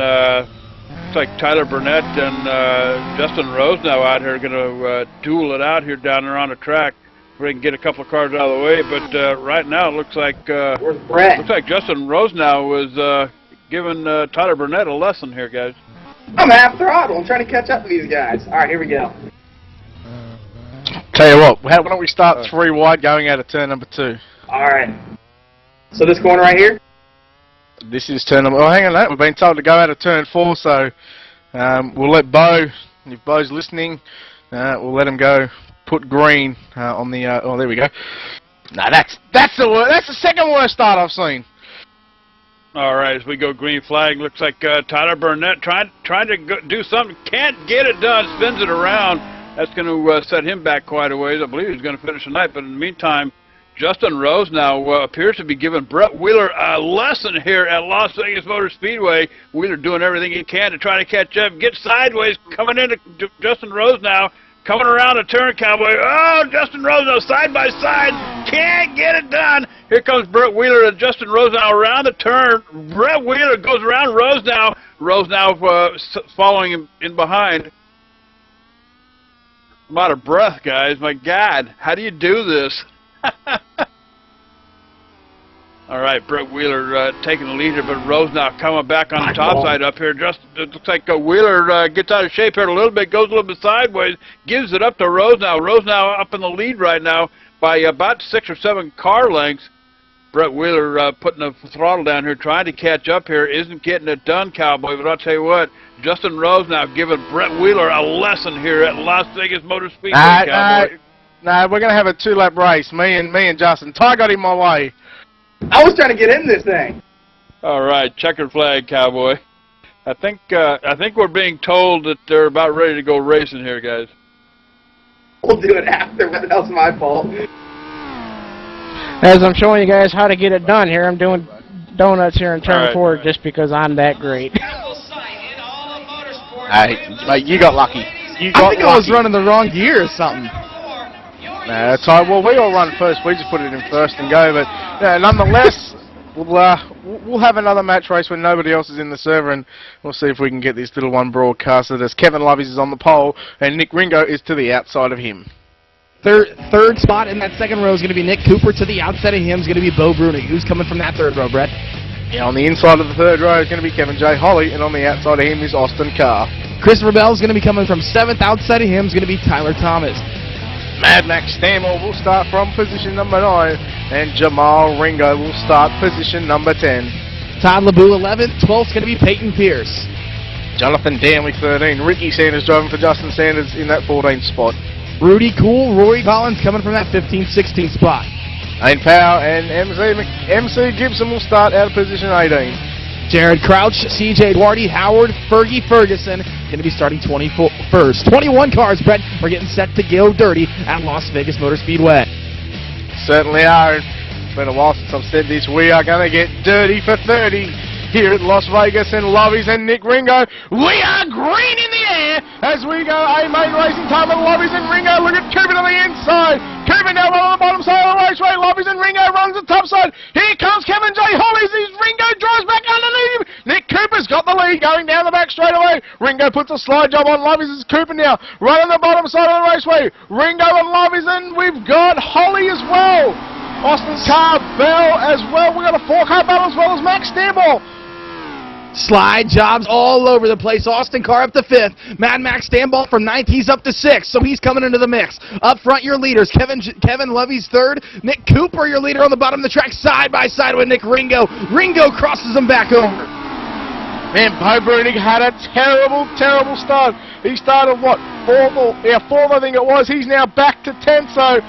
Looks like Tyler Burnett and Justin Rose now out here going to duel it out here down there on the track. We can get a couple of cars out of the way, but right now it looks like where's Brett? Looks like Justin Rose now was giving Tyler Burnett a lesson here, guys. I'm half throttle. I'm trying to catch up to these guys. All right, here we go. Tell you what, why don't we start 3 wide going out of turn number 2? All right. So this corner right here? This is turn number... Oh, hang on that. We've been told to go out of turn 4, so we'll let Bo, if Bo's listening, we'll let him go put green on the... oh, there we go. No, that's the second worst start I've seen. All right, as we go green flag, looks like Tyler Burnett trying to do something, can't get it done, spins it around. That's going to set him back quite a ways. I believe he's going to finish tonight, but in the meantime, Justin Rose now appears to be giving Brett Wheeler a lesson here at Las Vegas Motor Speedway. Wheeler doing everything he can to try to catch up, get sideways, coming into Justin Rose now, coming around a turn, Cowboy. Oh, Justin Rose now side by side, can't get it done. Here comes Brett Wheeler and Justin Rose now around the turn. Brett Wheeler goes around Rose now. Rose now following him in behind. I'm out of breath, guys. My God, how do you do this? All right, Brett Wheeler taking the lead here, but Rose now coming back on the top side up here. Just it looks like Wheeler gets out of shape here a little bit, goes a little bit sideways, gives it up to Rose now. Rose now up in the lead right now by about 6 or 7 car lengths. Brett Wheeler putting the throttle down here, trying to catch up here, isn't getting it done, Cowboy. But I'll tell you what, Justin Rose now giving Brett Wheeler a lesson here at Las Vegas Motor Speedway, Cowboy. No, we're going to have a 2-lap race, me and Justin. Ty got in my way. I was trying to get in this thing. All right, checkered flag, Cowboy. I think we're being told that they're about ready to go racing here, guys. We'll do it after, but that was my fault. As I'm showing you guys how to get it done here, I'm doing donuts here in turn 4 just because I'm that great. Mate, you got lucky. I think I was running the wrong gear or something. No, that's all right. Well, we all run first. We just put it in first and go. But nonetheless, we'll have another match race when nobody else is in the server, and we'll see if we can get this little one broadcasted as Kevin Lovies is on the pole and Nick Ringo is to the outside of him. Third spot in that second row is going to be Nick Cooper. To the outside of him is going to be Bo Brunig. Who's coming from that third row, Brett? Yeah, on the inside of the third row is going to be Kevin J. Holly, and on the outside of him is Austin Carr. Christopher Bell is going to be coming from 7th. Outside of him is going to be Tyler Thomas. Mad Max Stanmore will start from position number 9, and Jamal Ringo will start position number 10. Todd LeBou 11th. 12th is going to be Peyton Pierce. Jonathan Danley 13. Ricky Sanders driving for Justin Sanders in that 14th spot. Rudy Cool, Rory Collins coming from that 15th, 16th spot. Ain Power and MC Gibson will start out of position 18. Jared Crouch, CJ Duarte, Howard, Fergie Ferguson going to be starting 21st. 21 cars, Brett, are getting set to go dirty at Las Vegas Motor Speedway. Certainly are. It's been a while since I've said this. We are going to get dirty for 30 here at Las Vegas, and Lovies and Nick Ringo. We are green in the air as we go. A main racing time with Lovies and Ringo. Look at Cooper to the inside. Cooper now on the bottom side of the raceway. Lovies and Ringo runs the top side. Here comes Kevin J. Hollies. Ringo drives back underneath him. Nick Cooper's got the lead going down the back straight away. Ringo puts a slide job on Lovies. It's Cooper now right on the bottom side of the raceway. Ringo and Lovies, and we've got Holly as well. Austin Carr, Bell as well. We've got a 4-car battle as well as Max Stanball. Slide jobs all over the place. Austin Carr up to 5th. Mad Max Stanball from 9th. He's up to 6th, so he's coming into the mix. Up front, your leaders. Kevin Lovey's 3rd. Nick Cooper, your leader on the bottom of the track, side by side with Nick Ringo. Ringo crosses him back over. Man, Bo Brunig had a terrible, terrible start. He started, what, 4th I think it was. He's now back to 10th, so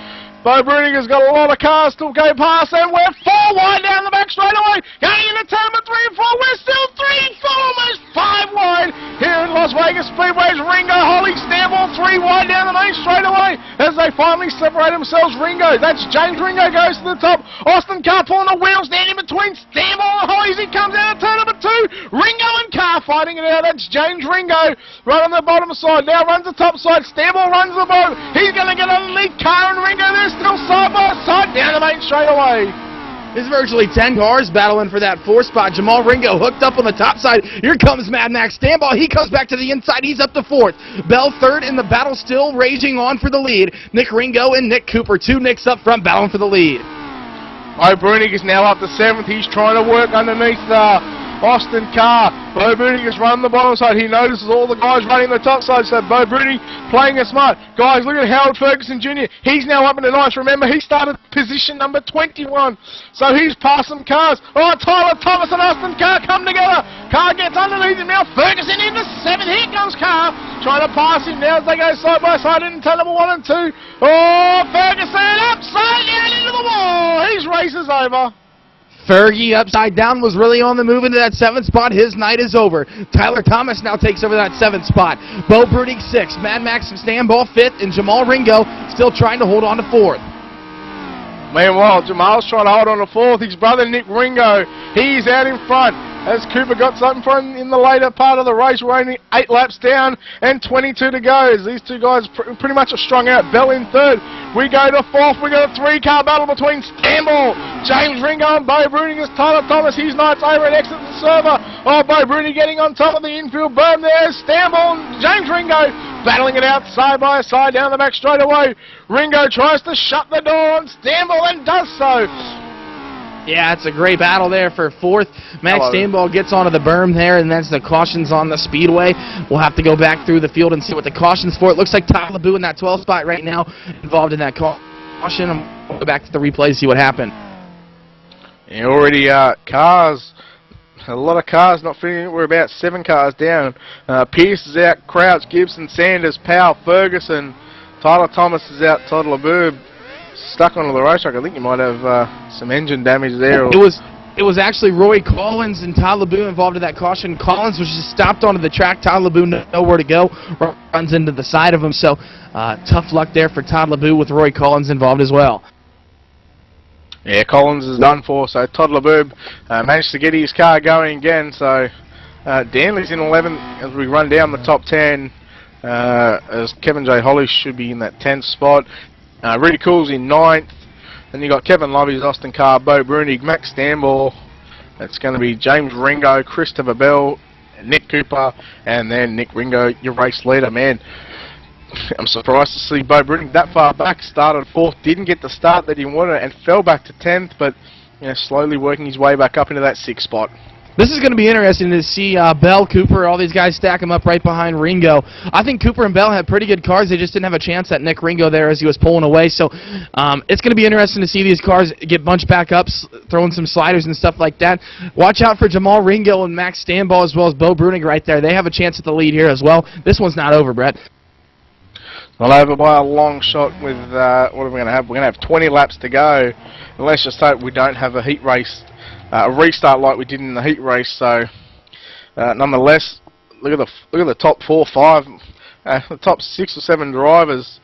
Bo Brunig has got a lot of cars still go past, and we're 4 wide down the back straight away. Going into turn number 3 and 4, we're still 3, 4, almost 5 wide here in Las Vegas Speedway's Ringo, Holly, Stanball 3 wide down the main straight away as they finally separate themselves. Ringo, that's James Ringo goes to the top. Austin Carr pulling the wheels down in between Stanball and Holly as he comes out of turn number 2. Ringo and Carr fighting it out. That's James Ringo right on the bottom side. Now runs the top side. Stanball runs the bottom. He's going to get underneath Carr and Ringo. They're still side by side down the main straight away. There's virtually 10 cars battling for that 4th spot. Jamal Ringo hooked up on the top side. Here comes Mad Max Stanball. He comes back to the inside. He's up to 4th. Bell 3rd, and the battle still raging on for the lead. Nick Ringo and Nick Cooper, 2 Nicks up front battling for the lead. Bo Brunig is now up to 7th. He's trying to work underneath Austin Carr. Bo Brunig has run the bottom side. He notices all the guys running the top side, so Bo Brunig playing it smart. Guys, look at Howard Ferguson Jr. He's now up in the 9th. Remember, he started position number 21, so he's passed some cars. Oh, Tyler Thomas and Austin Carr come together. Carr gets underneath him now. Ferguson into 7th. Here comes Carr trying to pass him now as they go side by side into turn number 1 and 2. Oh, Ferguson upside down into the wall. His race is over. Fergie upside down was really on the move into that 7th spot. His night is over. Tyler Thomas now takes over that 7th spot. Bo Brunig 6th. Mad Max Stanball 5th. And Jamal Ringo still trying to hold on to 4th. Meanwhile, Jamal's trying to hold on to 4th. His brother Nick Ringo, he's out in front. As Cooper got something for him in the later part of the race. We're only 8 laps down and 22 to go. As these two guys pretty much are strung out. Bell in 3rd. We go to 4th. We got a 3-car battle between Stanball, James Ringo, and Bo Brunig as Tyler Thomas. His night's over and exits the server. Oh, Bo Brunig getting on top of the infield berm there. Stanball and James Ringo battling it out side by side down the back straight away. Ringo tries to shut the door on Stanball and does so. Yeah, it's a great battle there for 4th. Max Stanball gets onto the berm there, and that's the cautions on the Speedway. We'll have to go back through the field and see what the caution's for. It looks like Todd LeBoux in that 12th spot right now, involved in that caution. We'll go back to the replay to see what happened. And already cars, a lot of cars not fitting. We're about 7 cars down. Pierce is out, Crouch, Gibson, Sanders, Powell, Ferguson, Tyler Thomas is out, Todd LeBoux stuck onto the racetrack. I think you might have some engine damage there. It was actually Roy Collins and Todd LeBoux involved in that caution. Collins was just stopped onto the track. Todd LeBoux nowhere to go. Runs into the side of him. So tough luck there for Todd LeBoux with Roy Collins involved as well. Yeah, Collins is done for. So Todd LeBoux managed to get his car going again. So Danley's in 11th as we run down the top 10. As Kevin J. Holly should be in that 10th spot. Really Cool's in 9th. Then you got Kevin Lovey's, Austin Carr, Bo Brunig, Max Stanball. That's going to be James Ringo, Christopher Bell, Nick Cooper, and then Nick Ringo, your race leader. Man, I'm surprised to see Bo Brunig that far back. Started 4th, didn't get the start that he wanted, and fell back to 10th, but slowly working his way back up into that 6th spot. This is going to be interesting to see Bell, Cooper, all these guys stack them up right behind Ringo. I think Cooper and Bell had pretty good cars. They just didn't have a chance at Nick Ringo there as he was pulling away. So it's going to be interesting to see these cars get bunched back up, throwing some sliders and stuff like that. Watch out for Jamal Ringo and Max Stanball as well as Bo Brunig right there. They have a chance at the lead here as well. This one's not over, Brett. Not over by a long shot with, what are we going to have? We're going to have 20 laps to go. And let's just hope we don't have a heat race, a restart like we did in the heat race. So, nonetheless, look at the top 4 or 5, the top 6 or 7 drivers.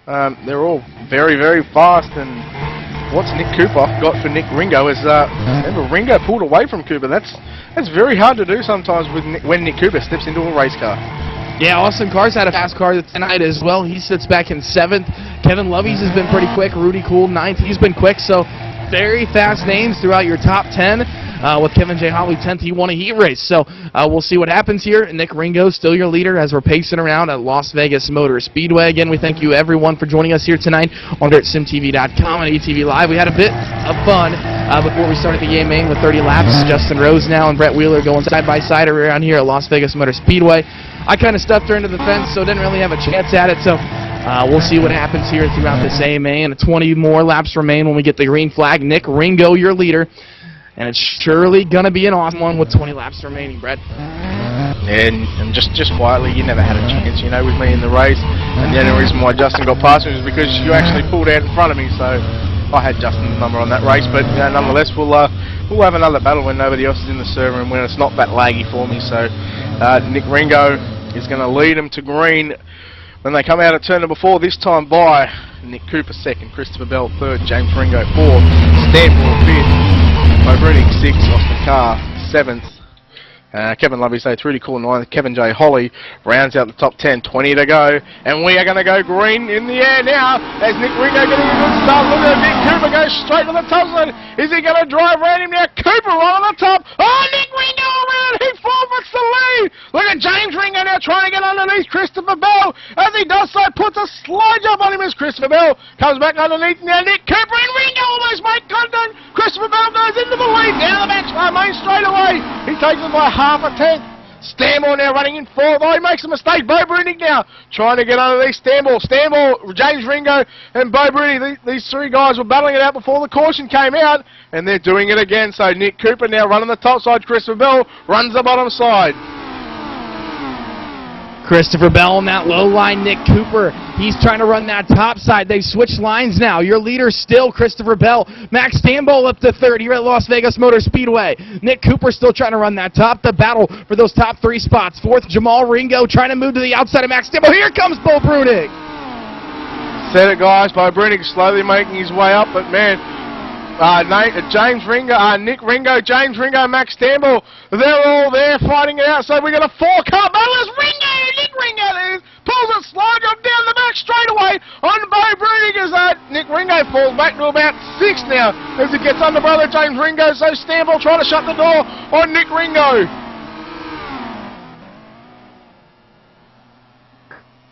They're all very, very fast. And what's Nick Cooper got for Nick Ringo is, remember, Ringo pulled away from Cooper. That's very hard to do sometimes when Nick Cooper steps into a race car. Yeah, Austin Carr's had a fast car tonight as well. He sits back in 7th. Kevin Lovey's has been pretty quick. Rudy Cool, 9th. He's been quick. So very fast names throughout your top 10. With Kevin J. Holly 10th, he won a heat race. So we'll see what happens here. Nick Ringo still your leader as we're pacing around at Las Vegas Motor Speedway. Again, we thank you everyone for joining us here tonight on DirtSimTV.com and ATV Live. We had a bit of fun before we started the game main with 30 laps. Justin Rose now and Brett Wheeler going side by side around here at Las Vegas Motor Speedway. I kind of stuffed her into the fence, so didn't really have a chance at it. So we'll see what happens here throughout this AMA. And 20 more laps remain when we get the green flag. Nick Ringo, your leader. And it's surely going to be an awesome one with 20 laps remaining, Brett. And just quietly, you never had a chance, you know, with me in the race. And the only reason why Justin got past me was because you actually pulled out in front of me. So I had Justin's number on that race. But nonetheless, we'll have another battle when nobody else is in the server and when it's not that laggy for me. So Nick Ringo is going to lead them to green when they come out of turn number 4, this time by Nick Cooper 2nd, Christopher Bell 3rd, James Ringo 4th, Stanmore 5th, O'Brien 6th, Austin Carr 7th, Kevin Lovey stays really cool 9th, Kevin J. Holly rounds out the top 10, 20 to go, and we are going to go green in the air now as Nick Ringo getting a good start. Look at Nick Cooper go straight to the top side. Is he going to drive around him now? Cooper right on the top. Oh, Nick Ringo around. He forfeits the lead. Look at James Ringo now trying to get underneath Christopher Bell. As he does so, puts a slide job on him as Christopher Bell comes back underneath. Now Nick Cooper and Ringo almost make contact. Christopher Bell goes into the lead. Down the back main straight away. He takes it by half a tenth. Stanmore now running in 4th. Oh, he makes a mistake. Bo Brunig now trying to get underneath Stanmore. Stanmore, James Ringo and Bo Brunig. These 3 guys were battling it out before the caution came out, and they're doing it again. So Nick Cooper now running the top side. Christopher Bell runs the bottom side. Christopher Bell on that low line. Nick Cooper, he's trying to run that top side. They've switched lines now. Your leader still Christopher Bell. Max Stamboul up to 3rd here at Las Vegas Motor Speedway. Nick Cooper still trying to run that top. The battle for those top 3 spots. 4th, Jamal Ringo trying to move to the outside of Max Stamboul. Here comes Bo Brunig. Said it, guys. Bo Brunig slowly making his way up, but man, James Ringo, Nick Ringo, James Ringo, Max Stamboul, they're all there fighting it out. So we got a 4-car battle as Nick Ringo pulls a slide up down the back straight away on Bo Brunig as Nick Ringo falls back to about 6th now as he gets under brother James Ringo. So Stamboul trying to shut the door on Nick Ringo.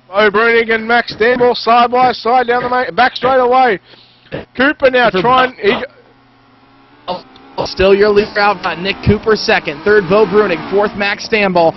Bo Brunig and Max Stamboul side by side down the back straight away. Cooper now trying. Still your leader out front. Nick Cooper 2nd. 3rd, Bo Brunig. 4th, Max Stamboul.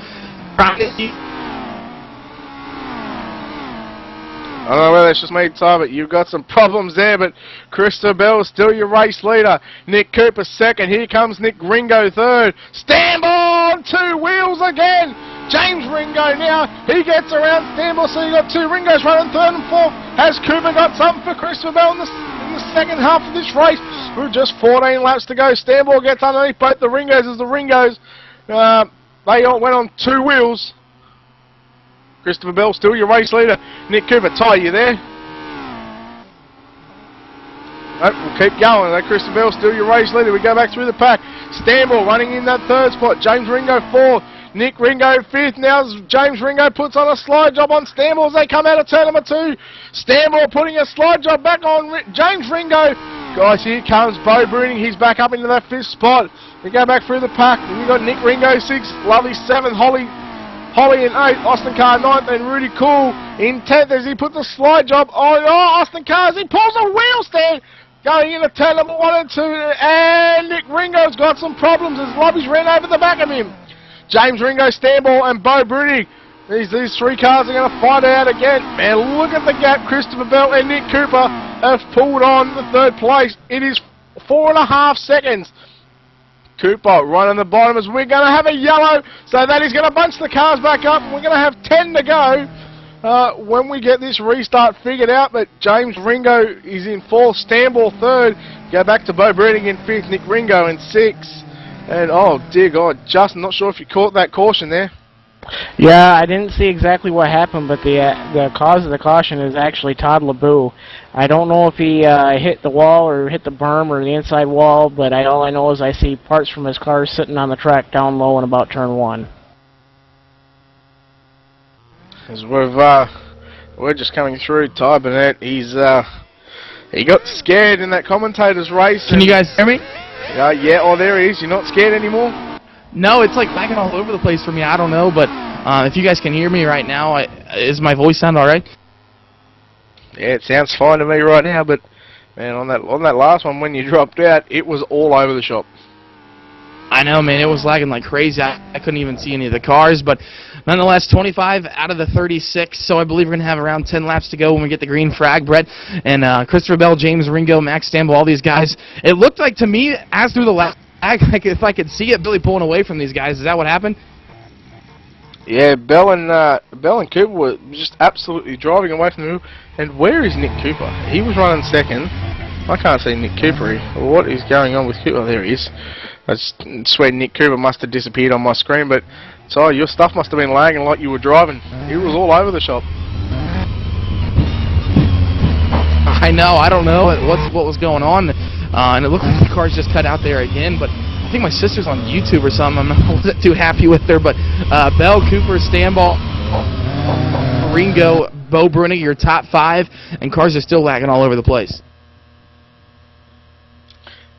I don't know whether it's just made time, but you've got some problems there, but Christopher Bell is still your race leader. Nick Cooper 2nd. Here comes Nick Ringo 3rd. Stamboul on 2 wheels again. James Ringo now, he gets around Stamboul, so you've got 2 Ringos running 3rd and 4th. Has Cooper got something for Christopher Bell in the second half of this race? With just 14 laps to go. Stamboul gets underneath both the Ringos as the Ringos, they all went on 2 wheels. Christopher Bell still your race leader. Nick Cooper, Ty, you there? Nope, we'll keep going. Christopher Bell still your race leader. We go back through the pack. Stamboul running in that 3rd spot. James Ringo 4th. Nick Ringo 5th. Now James Ringo puts on a slide job on Stamboul as they come out of turn number 2. Stamboul putting a slide job back on James Ringo. Guys, here comes Bo Brunig. He's back up into that 5th spot. We go back through the pack. And you've got Nick Ringo 6th. Lovely 7th. Holly in 8th. Austin Carr 9th. And Rudy Cool in 10th as he puts a slide job on Austin Carr as he pulls a wheel stand. Going into turn number 1 and 2. And Nick Ringo's got some problems as Lobby's ran over the back of him. James Ringo, Stamboul and Bo Brunig. These 3 cars are going to fight out again. Man, look at the gap Christopher Bell and Nick Cooper have pulled on the 3rd place. It is 4.5 seconds. Cooper right on the bottom as we're going to have a yellow. So that is going to bunch the cars back up. We're going to have 10 to go. when we get this restart figured out. But James Ringo is in 4th, Stanball 3rd. Go back to Bo Bruning in 5th, Nick Ringo in 6th. And, oh, dear God, Justin, not sure if you caught that caution there. Yeah, I didn't see exactly what happened, but the cause of the caution is actually Todd LeBeau. I don't know if he hit the wall or hit the berm or the inside wall, but all I know is I see parts from his car sitting on the track down low in about turn 1. As we're just coming through, Ty Burnett, he got scared in that commentator's race. Can you guys hear me? Yeah, oh, there he is. You're not scared anymore? No, it's like lagging all over the place for me. I don't know, but if you guys can hear me right now, is my voice sound all right? Yeah, it sounds fine to me right now, but man, on that last one when you dropped out, it was all over the shop. I know, man. It was lagging like crazy. I couldn't even see any of the cars, but nonetheless, 25 out of the 36, so I believe we're going to have around 10 laps to go when we get the green flag, Brett. And Christopher Bell, James Ringo, Max Stamble, all these guys. It looked like to me, as through the lap, like if I could see it, Billy pulling away from these guys. Is that what happened? Yeah, Bell and Cooper were just absolutely driving away from him. And where is Nick Cooper? He was running 2nd. I can't see Nick Cooper. What is going on with Cooper? Oh, there he is. I swear Nick Cooper must have disappeared on my screen, but so your stuff must have been lagging like you were driving. He was all over the shop. I know. I don't know what was going on, and it looked like the cars just cut out there again. But I think my sister's on YouTube or something. I wasn't too happy with her. But Bell, Cooper, Stanball, Ringo, Bo Bruning, your top 5, and cars are still lagging all over the place.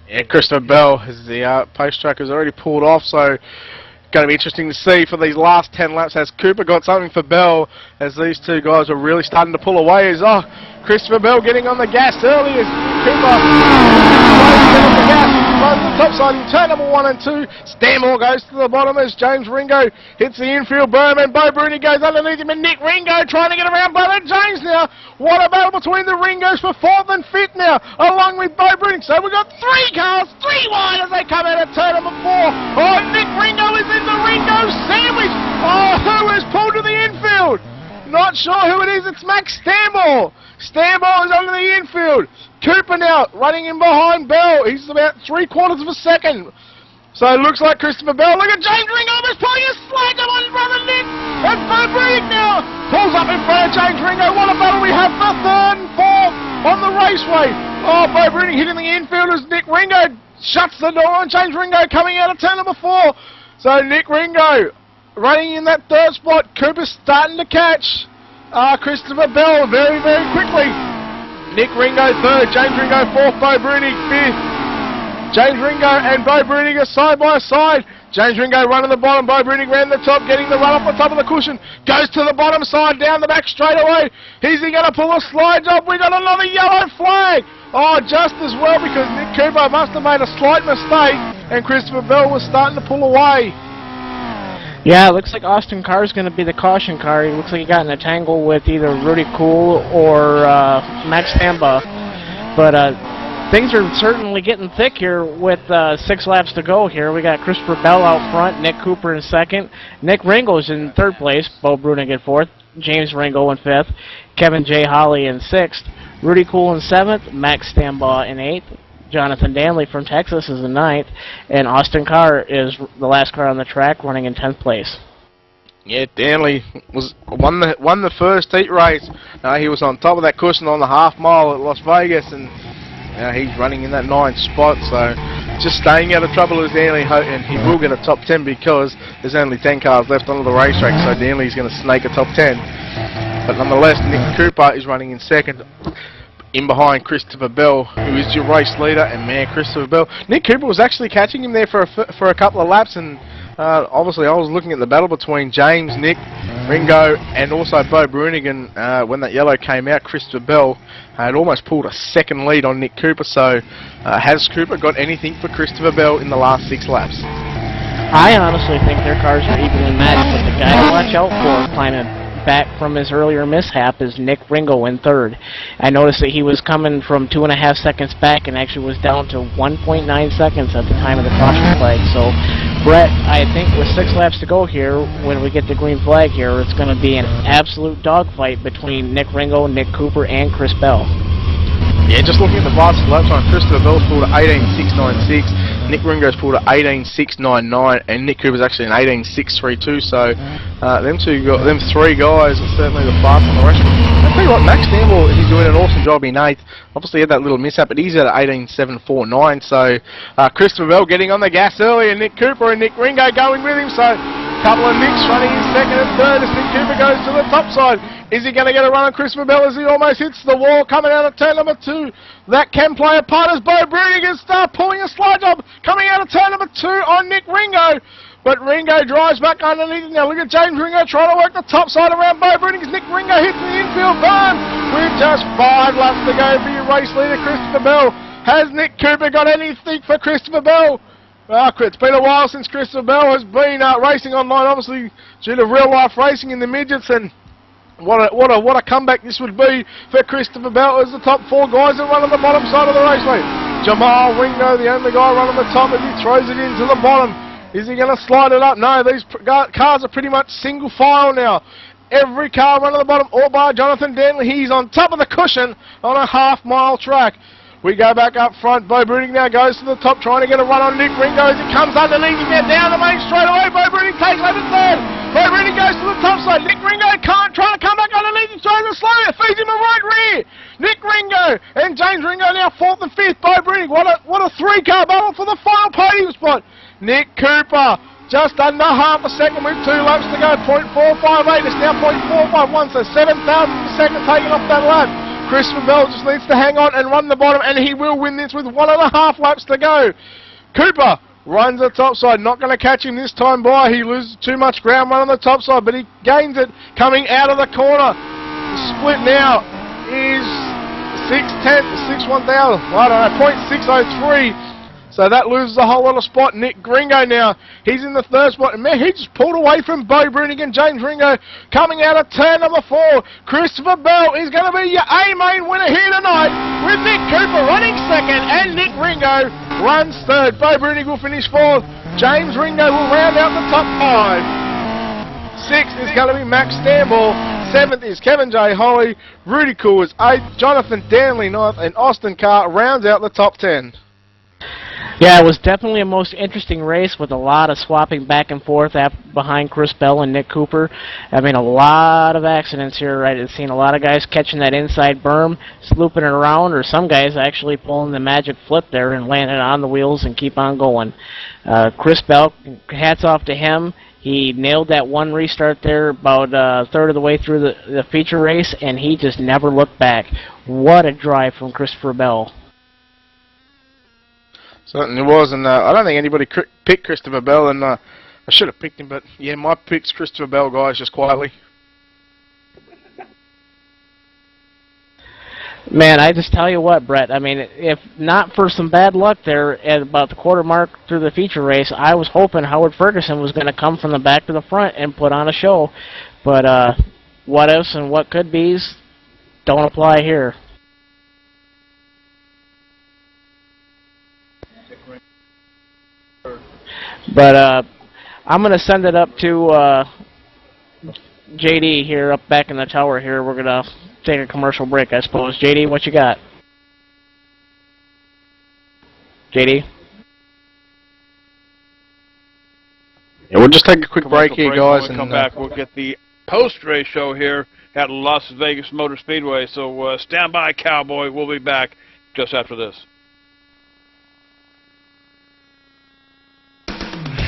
Yeah, Christopher Bell, the pace track has already pulled off, so going to be interesting to see for these last 10 laps. Has Cooper got something for Bell, as these two guys are really starting to pull away? Christopher Bell getting on the gas early as Cooper get on the gas, runs the top side in turn number 1 and 2. Stanmore goes to the bottom as James Ringo hits the infield berm, and Bo Bruning goes underneath him, and Nick Ringo trying to get around Bo and James now. What a battle between the Ringos for 4th and 5th now, along with Bo Bruning. So we've got 3 cars, 3 wide as they come out of turn number 4. Oh, Nick Ringo is in the Ringo sandwich. Oh, who has pulled to the infield? Not sure who it is. It's Max Stanball. Stanball is under the infield. Cooper now running in behind Bell. He's about 3/4 of a second. So it looks like Christopher Bell. Look at James Ringo almost pulling a slide on his brother Nick. And Bo Bruning now pulls up in front of James Ringo. What a battle we have for 3rd and 4th on the raceway. Oh, Bo Bruning hitting the infield as Nick Ringo shuts the door on James Ringo coming out of turn number 4. So Nick Ringo running in that 3rd spot. Cooper's starting to catch Christopher Bell very, very quickly. Nick Ringo 3rd, James Ringo 4th, Bo Bruning 5th. James Ringo and Bo Bruning are side by side. James Ringo running the bottom, Bo Bruning ran the top, getting the run off the top of the cushion. Goes to the bottom side, down the back straight away. Is he going to pull a slide job? We got another yellow flag. Oh, just as well, because Nick Cooper must have made a slight mistake, and Christopher Bell was starting to pull away. Yeah, it looks like Austin Carr is going to be the caution car. It looks like he got in a tangle with either Rudy Cool or Max Stamba. But things are certainly getting thick here with 6 laps to go here. We got Christopher Bell out front, Nick Cooper in 2nd. Nick Ringo's in 3rd place, Bo Bruning in 4th, James Ringo in 5th, Kevin J. Holly in 6th, Rudy Cool in 7th, Max Stambaugh in 8th. Jonathan Danley from Texas is in 9th, and Austin Carr is the last car on the track, running in 10th place. Yeah, Danley won the first heat race. He was on top of that cushion on the half mile at Las Vegas, and he's running in that 9th spot. So just staying out of trouble is Danley, and he will get a top 10 because there's only 10 cars left on the racetrack. So Danley's going to snake a top 10. But nonetheless, Nick Cooper is running in 2nd. In behind Christopher Bell, who is your race leader, and man, Christopher Bell. Nick Cooper was actually catching him there for a couple of laps, and obviously I was looking at the battle between James, Nick, Ringo, and also Bo Bruning, and when that yellow came out, Christopher Bell had almost pulled a 2nd lead on Nick Cooper. So has Cooper got anything for Christopher Bell in the last 6 laps? I honestly think their cars are evenly matched, but the guy to watch out for climbing back from his earlier mishap is Nick Ringo in 3rd. I noticed that he was coming from 2.5 seconds back and actually was down to 1.9 seconds at the time of the caution flag. So Brett, I think with 6 laps to go here, when we get the green flag here, it's going to be an absolute dogfight between Nick Ringo, Nick Cooper, and Chris Bell. Yeah, just looking at the fastest lap time, Christopher Bell's pulled at 18.696, Nick Ringo's pulled at 18.699, and Nick Cooper's actually an 18.632. So them three guys are certainly the fastest on the race. I'll tell you what, Max Stamble, he's doing an awesome job in 8th. Obviously he had that little mishap, but he's at 18.749. So Christopher Bell getting on the gas early, and Nick Cooper and Nick Ringo going with him. So a couple of Nicks running in 2nd and 3rd as Nick Cooper goes to the top side. Is he going to get a run on Christopher Bell as he almost hits the wall coming out of turn number 2? That can play a part as Bo Brunigan start pulling a slide job coming out of turn number 2 on Nick Ringo. But Ringo drives back underneath. Now look at James Ringo trying to work the top side around Bo Brunigan. Nick Ringo hits the infield berm with just 5 laps to go for your race leader Christopher Bell. Has Nick Cooper got anything for Christopher Bell? It's been a while since Christopher Bell has been racing online, obviously due to real life racing in the midgets, and what a comeback this would be for Christopher Bell as the top 4 guys that run on the bottom side of the raceway. Jamal Ringo, the only guy running the top as he throws it into the bottom. Is he going to slide it up? No, these cars are pretty much single file now. Every car running the bottom, all by Jonathan Danley. He's on top of the cushion on a half-mile track. We go back up front. Bo Brunigan now goes to the top, trying to get a run on Nick Ringo as he comes underneath him now down the main straightaway. Bo Brunigan takes over 3rd. Bo Brunigan goes to the top side. Nick Ringo trying to come back underneath him, trying to slow it. Feeds him a right rear. Nick Ringo and James Ringo now 4th and 5th. Bo Brunigan, what a 3-car battle for the final podium spot. Nick Cooper just under half a second with 2 laps to go. 0.458. It's now 0.451. So 7,000 a second taken off that lap. Christopher Bell just needs to hang on and run the bottom, and he will win this with 1.5 laps to go. Cooper runs the top side, not going to catch him this time by. He loses too much ground run on the top side, but he gains it coming out of the corner. The split now is 0.610, I don't know, 0.603. So that loses a whole lot of spot. Nick Ringo now, he's in the 3rd spot. And man, he just pulled away from Bo Brunigan. James Ringo coming out of turn number 4. Christopher Bell is going to be your A-main winner here tonight with Nick Cooper running 2nd and Nick Ringo runs 3rd. Bo Brunigan will finish 4th. James Ringo will round out the top 5. 6th is going to be Max Stamble. 7th is Kevin J. Holly. Rudy Cool is 8th. Jonathan Danley 9th. And Austin Carr rounds out the top 10. Yeah, it was definitely a most interesting race with a lot of swapping back and forth behind Chris Bell and Nick Cooper. I mean, a lot of accidents here, right? I've seen a lot of guys catching that inside berm, slooping it around, or some guys actually pulling the magic flip there and landing on the wheels and keep on going. Chris Bell, hats off to him. He nailed that one restart there about a third of the way through the feature race, and he just never looked back. What a drive from Christopher Bell. Certainly was, and I don't think anybody picked Christopher Bell, and I should have picked him, but yeah, my pick's Christopher Bell, guys, just quietly. Man, I just tell you what, Brett, I mean, if not for some bad luck there at about the quarter mark through the feature race, I was hoping Howard Ferguson was going to come from the back to the front and put on a show. But what ifs and what could be's don't apply here. But I'm going to send it up to JD here, up back in the tower here. We're going to take a commercial break, I suppose. JD, what you got? JD? Yeah, we'll just take a quick break here, guys. When we come back, we'll get the post-race show here at Las Vegas Motor Speedway. So stand by, Cowboy. We'll be back just after this.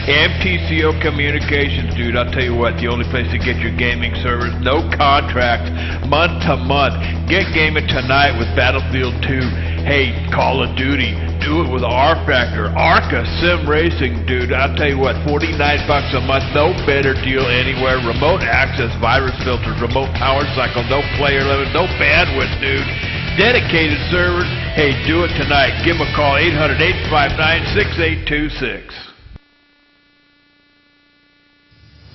MTCO Communications, dude, I'll tell you what, the only place to get your gaming servers, no contract, month to month. Get gaming tonight with Battlefield 2. Hey, Call of Duty, do it with R-Factor, Arca Sim Racing, dude. I'll tell you what, $49 a month, no better deal anywhere. Remote access, virus filters, remote power cycle, no player limit, no bandwidth, dude. Dedicated servers. Hey, do it tonight. Give them a call, 800-859-6826.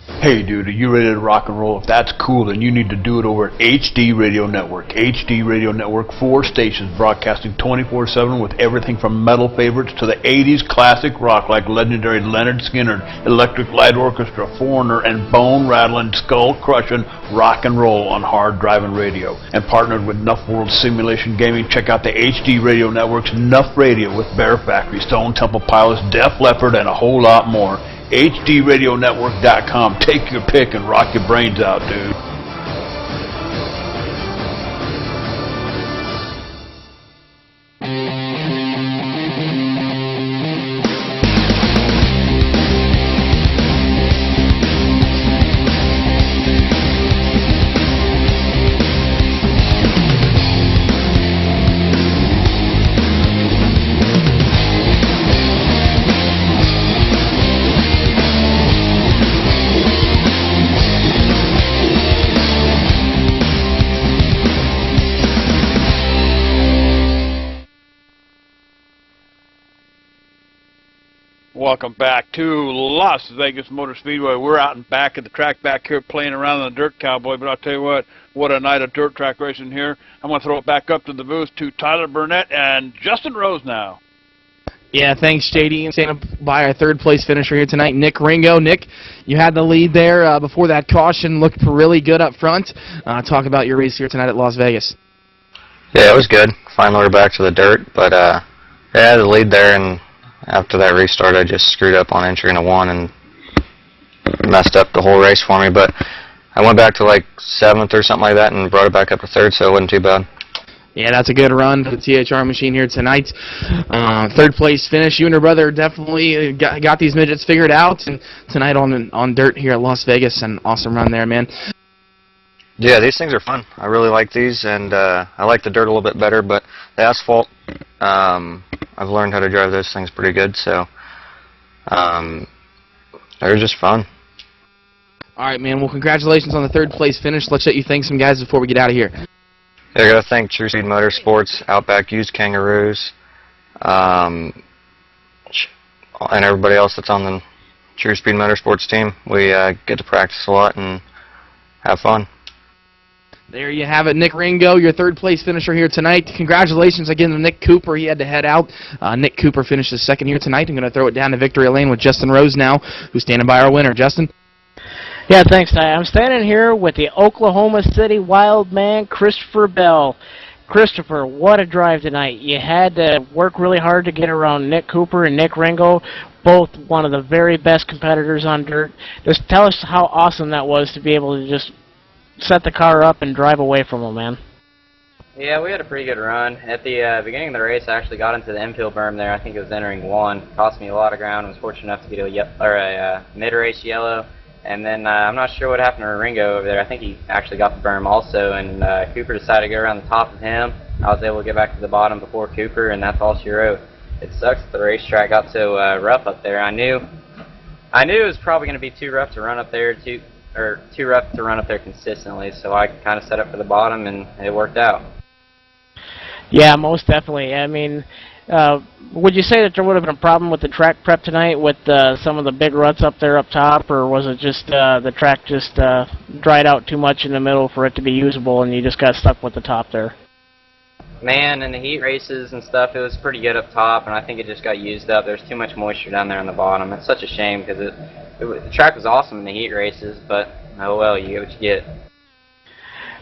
Hey dude, are you ready to rock and roll? If that's cool, then you need to do it over at HD Radio Network. HD Radio Network, 4 stations broadcasting 24/7 with everything from metal favorites to the 80s classic rock like legendary Leonard Skinner, Electric Light Orchestra, Foreigner, and bone-rattling, skull-crushing rock and roll on hard driving radio. And partnered with Nuff World Simulation Gaming, check out the HD Radio Network's Nuff Radio with Bear Factory, Stone Temple Pilots, Def Leppard, and a whole lot more. HDRadioNetwork.com. Take your pick and rock your brains out, dude. Welcome back to Las Vegas Motor Speedway. We're out and back at the track back here playing around on the Dirt Cowboy, but I'll tell you what a night of dirt track racing here. I'm going to throw it back up to the booth to Tyler Burnett and Justin Rose now. Yeah, thanks, JD. And standing by our third-place finisher here tonight, Nick Ringo. Nick, you had the lead there before that caution. Looked really good up front. Talk about your race here tonight at Las Vegas. Yeah, it was good. Finally, we're back to the dirt, but yeah, I had the lead there, and after that restart, I just screwed up on entry into 1 and messed up the whole race for me. But I went back to like 7th or something like that and brought it back up to 3rd, so it wasn't too bad. Yeah, that's a good run for the THR machine here tonight. Third place finish. You and your brother definitely got these midgets figured out, and tonight on dirt here at Las Vegas, an awesome run there, man. Yeah, these things are fun. I really like these, and I like the dirt a little bit better, but the asphalt, I've learned how to drive those things pretty good, so they're just fun. All right, man. Well, congratulations on the third place finish. Let's let you thank some guys before we get out of here. Yeah, I got to thank True Speed Motorsports, Outback Used Kangaroos, and everybody else that's on the True Speed Motorsports team. We get to practice a lot and have fun. There you have it, Nick Ringo, your third place finisher here tonight. Congratulations again to Nick Cooper. He had to head out. Nick Cooper finished his second here tonight. I'm going to throw it down to victory lane with Justin Rose now, who's standing by our winner. Justin? Yeah, thanks, Ty. I'm standing here with the Oklahoma City Wild Man, Christopher Bell. Christopher, what a drive tonight. You had to work really hard to get around Nick Cooper and Nick Ringo, both one of the very best competitors on dirt. Just tell us how awesome that was to be able to just set the car up and drive away from them, man. Yeah, we had a pretty good run. At the beginning of the race, I actually got into the infield berm there. I think it was entering 1. Cost me a lot of ground. I was fortunate enough to get a mid-race yellow. And then I'm not sure what happened to Ringo over there. I think he actually got the berm also, and Cooper decided to go around the top of him. I was able to get back to the bottom before Cooper, and that's all she wrote. It sucks that the racetrack got so rough up there. I knew it was probably going to be too rough to run up there, too rough to run up there consistently. So I kind of set up for the bottom, and it worked out. Yeah, most definitely. I mean, would you say that there would have been a problem with the track prep tonight with some of the big ruts up there up top, or was it just the track just dried out too much in the middle for it to be usable and you just got stuck with the top there? Man, in the heat races and stuff, it was pretty good up top, and I think it just got used up. There's too much moisture down there on the bottom. It's such a shame because the track was awesome in the heat races, but oh well, you get what you get.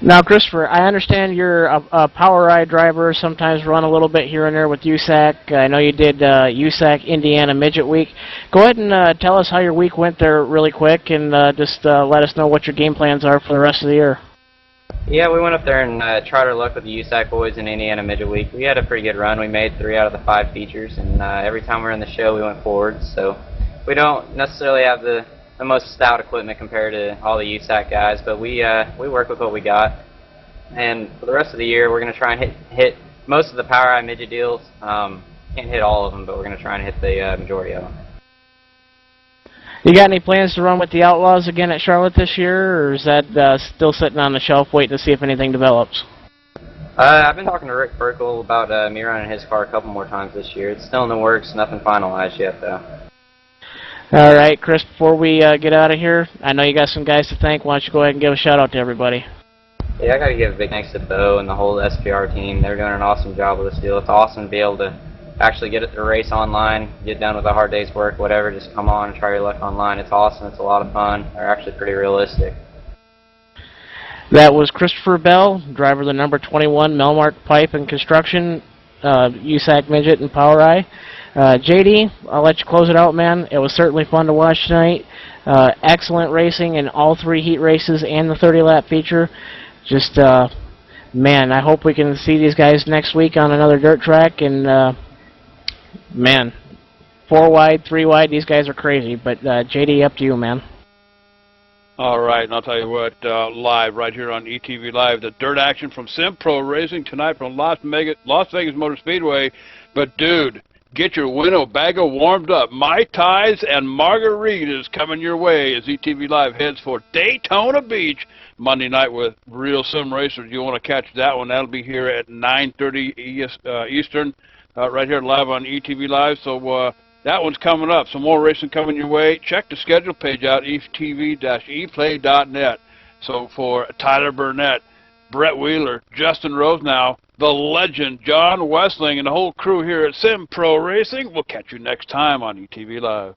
Now, Christopher, I understand you're a power ride driver, sometimes run a little bit here and there with USAC. I know you did USAC Indiana Midget Week. Go ahead and tell us how your week went there really quick, and just let us know what your game plans are for the rest of the year. Yeah, we went up there and tried our luck with the USAC boys in Indiana Midget Week. We had a pretty good run. We made 3 out of the 5 features, and every time we were in the show, we went forward. So we don't necessarily have the most stout equipment compared to all the USAC guys, but we work with what we got. And for the rest of the year, we're going to try and hit most of the Power Eye midget deals. Can't hit all of them, but we're going to try and hit the majority of them. You got any plans to run with the Outlaws again at Charlotte this year, or is that still sitting on the shelf waiting to see if anything develops? I've been talking to Rick Burkle about me running his car a couple more times this year. It's still in the works, nothing finalized yet, though. All right, Chris, before we get out of here, I know you got some guys to thank. Why don't you go ahead and give a shout-out to everybody? Yeah, I got to give a big thanks to Bo and the whole SPR team. They're doing an awesome job with this deal. It's awesome to be able to actually get it to race online, get done with a hard day's work, whatever, just come on and try your luck online. It's awesome. It's a lot of fun. They're actually pretty realistic. That was Christopher Bell, driver of the number 21 Melmark Pipe and Construction, USAC Midget and Power Eye. JD, I'll let you close it out, man. It was certainly fun to watch tonight. Excellent racing in all 3 heat races and the 30-lap feature. Just, man, I hope we can see these guys next week on another dirt track. And, man, 4 wide, 3 wide, these guys are crazy. But, JD, up to you, man. All right, and I'll tell you what, live right here on ETV Live, the dirt action from Sim Pro Racing tonight from Las Vegas Motor Speedway. But, dude, get your Winnebago warmed up. Mai Tais and margaritas coming your way as ETV Live heads for Daytona Beach Monday night with real sim racers. You want to catch that one. That'll be here at 9:30 Eastern, right here live on ETV Live. So that one's coming up. Some more racing coming your way. Check the schedule page out, etv-eplay.net. So for Tyler Burnett, Brett Wheeler, Justin Rosenow, the legend John Westling, and the whole crew here at Sim Pro Racing, we'll catch you next time on ETV Live.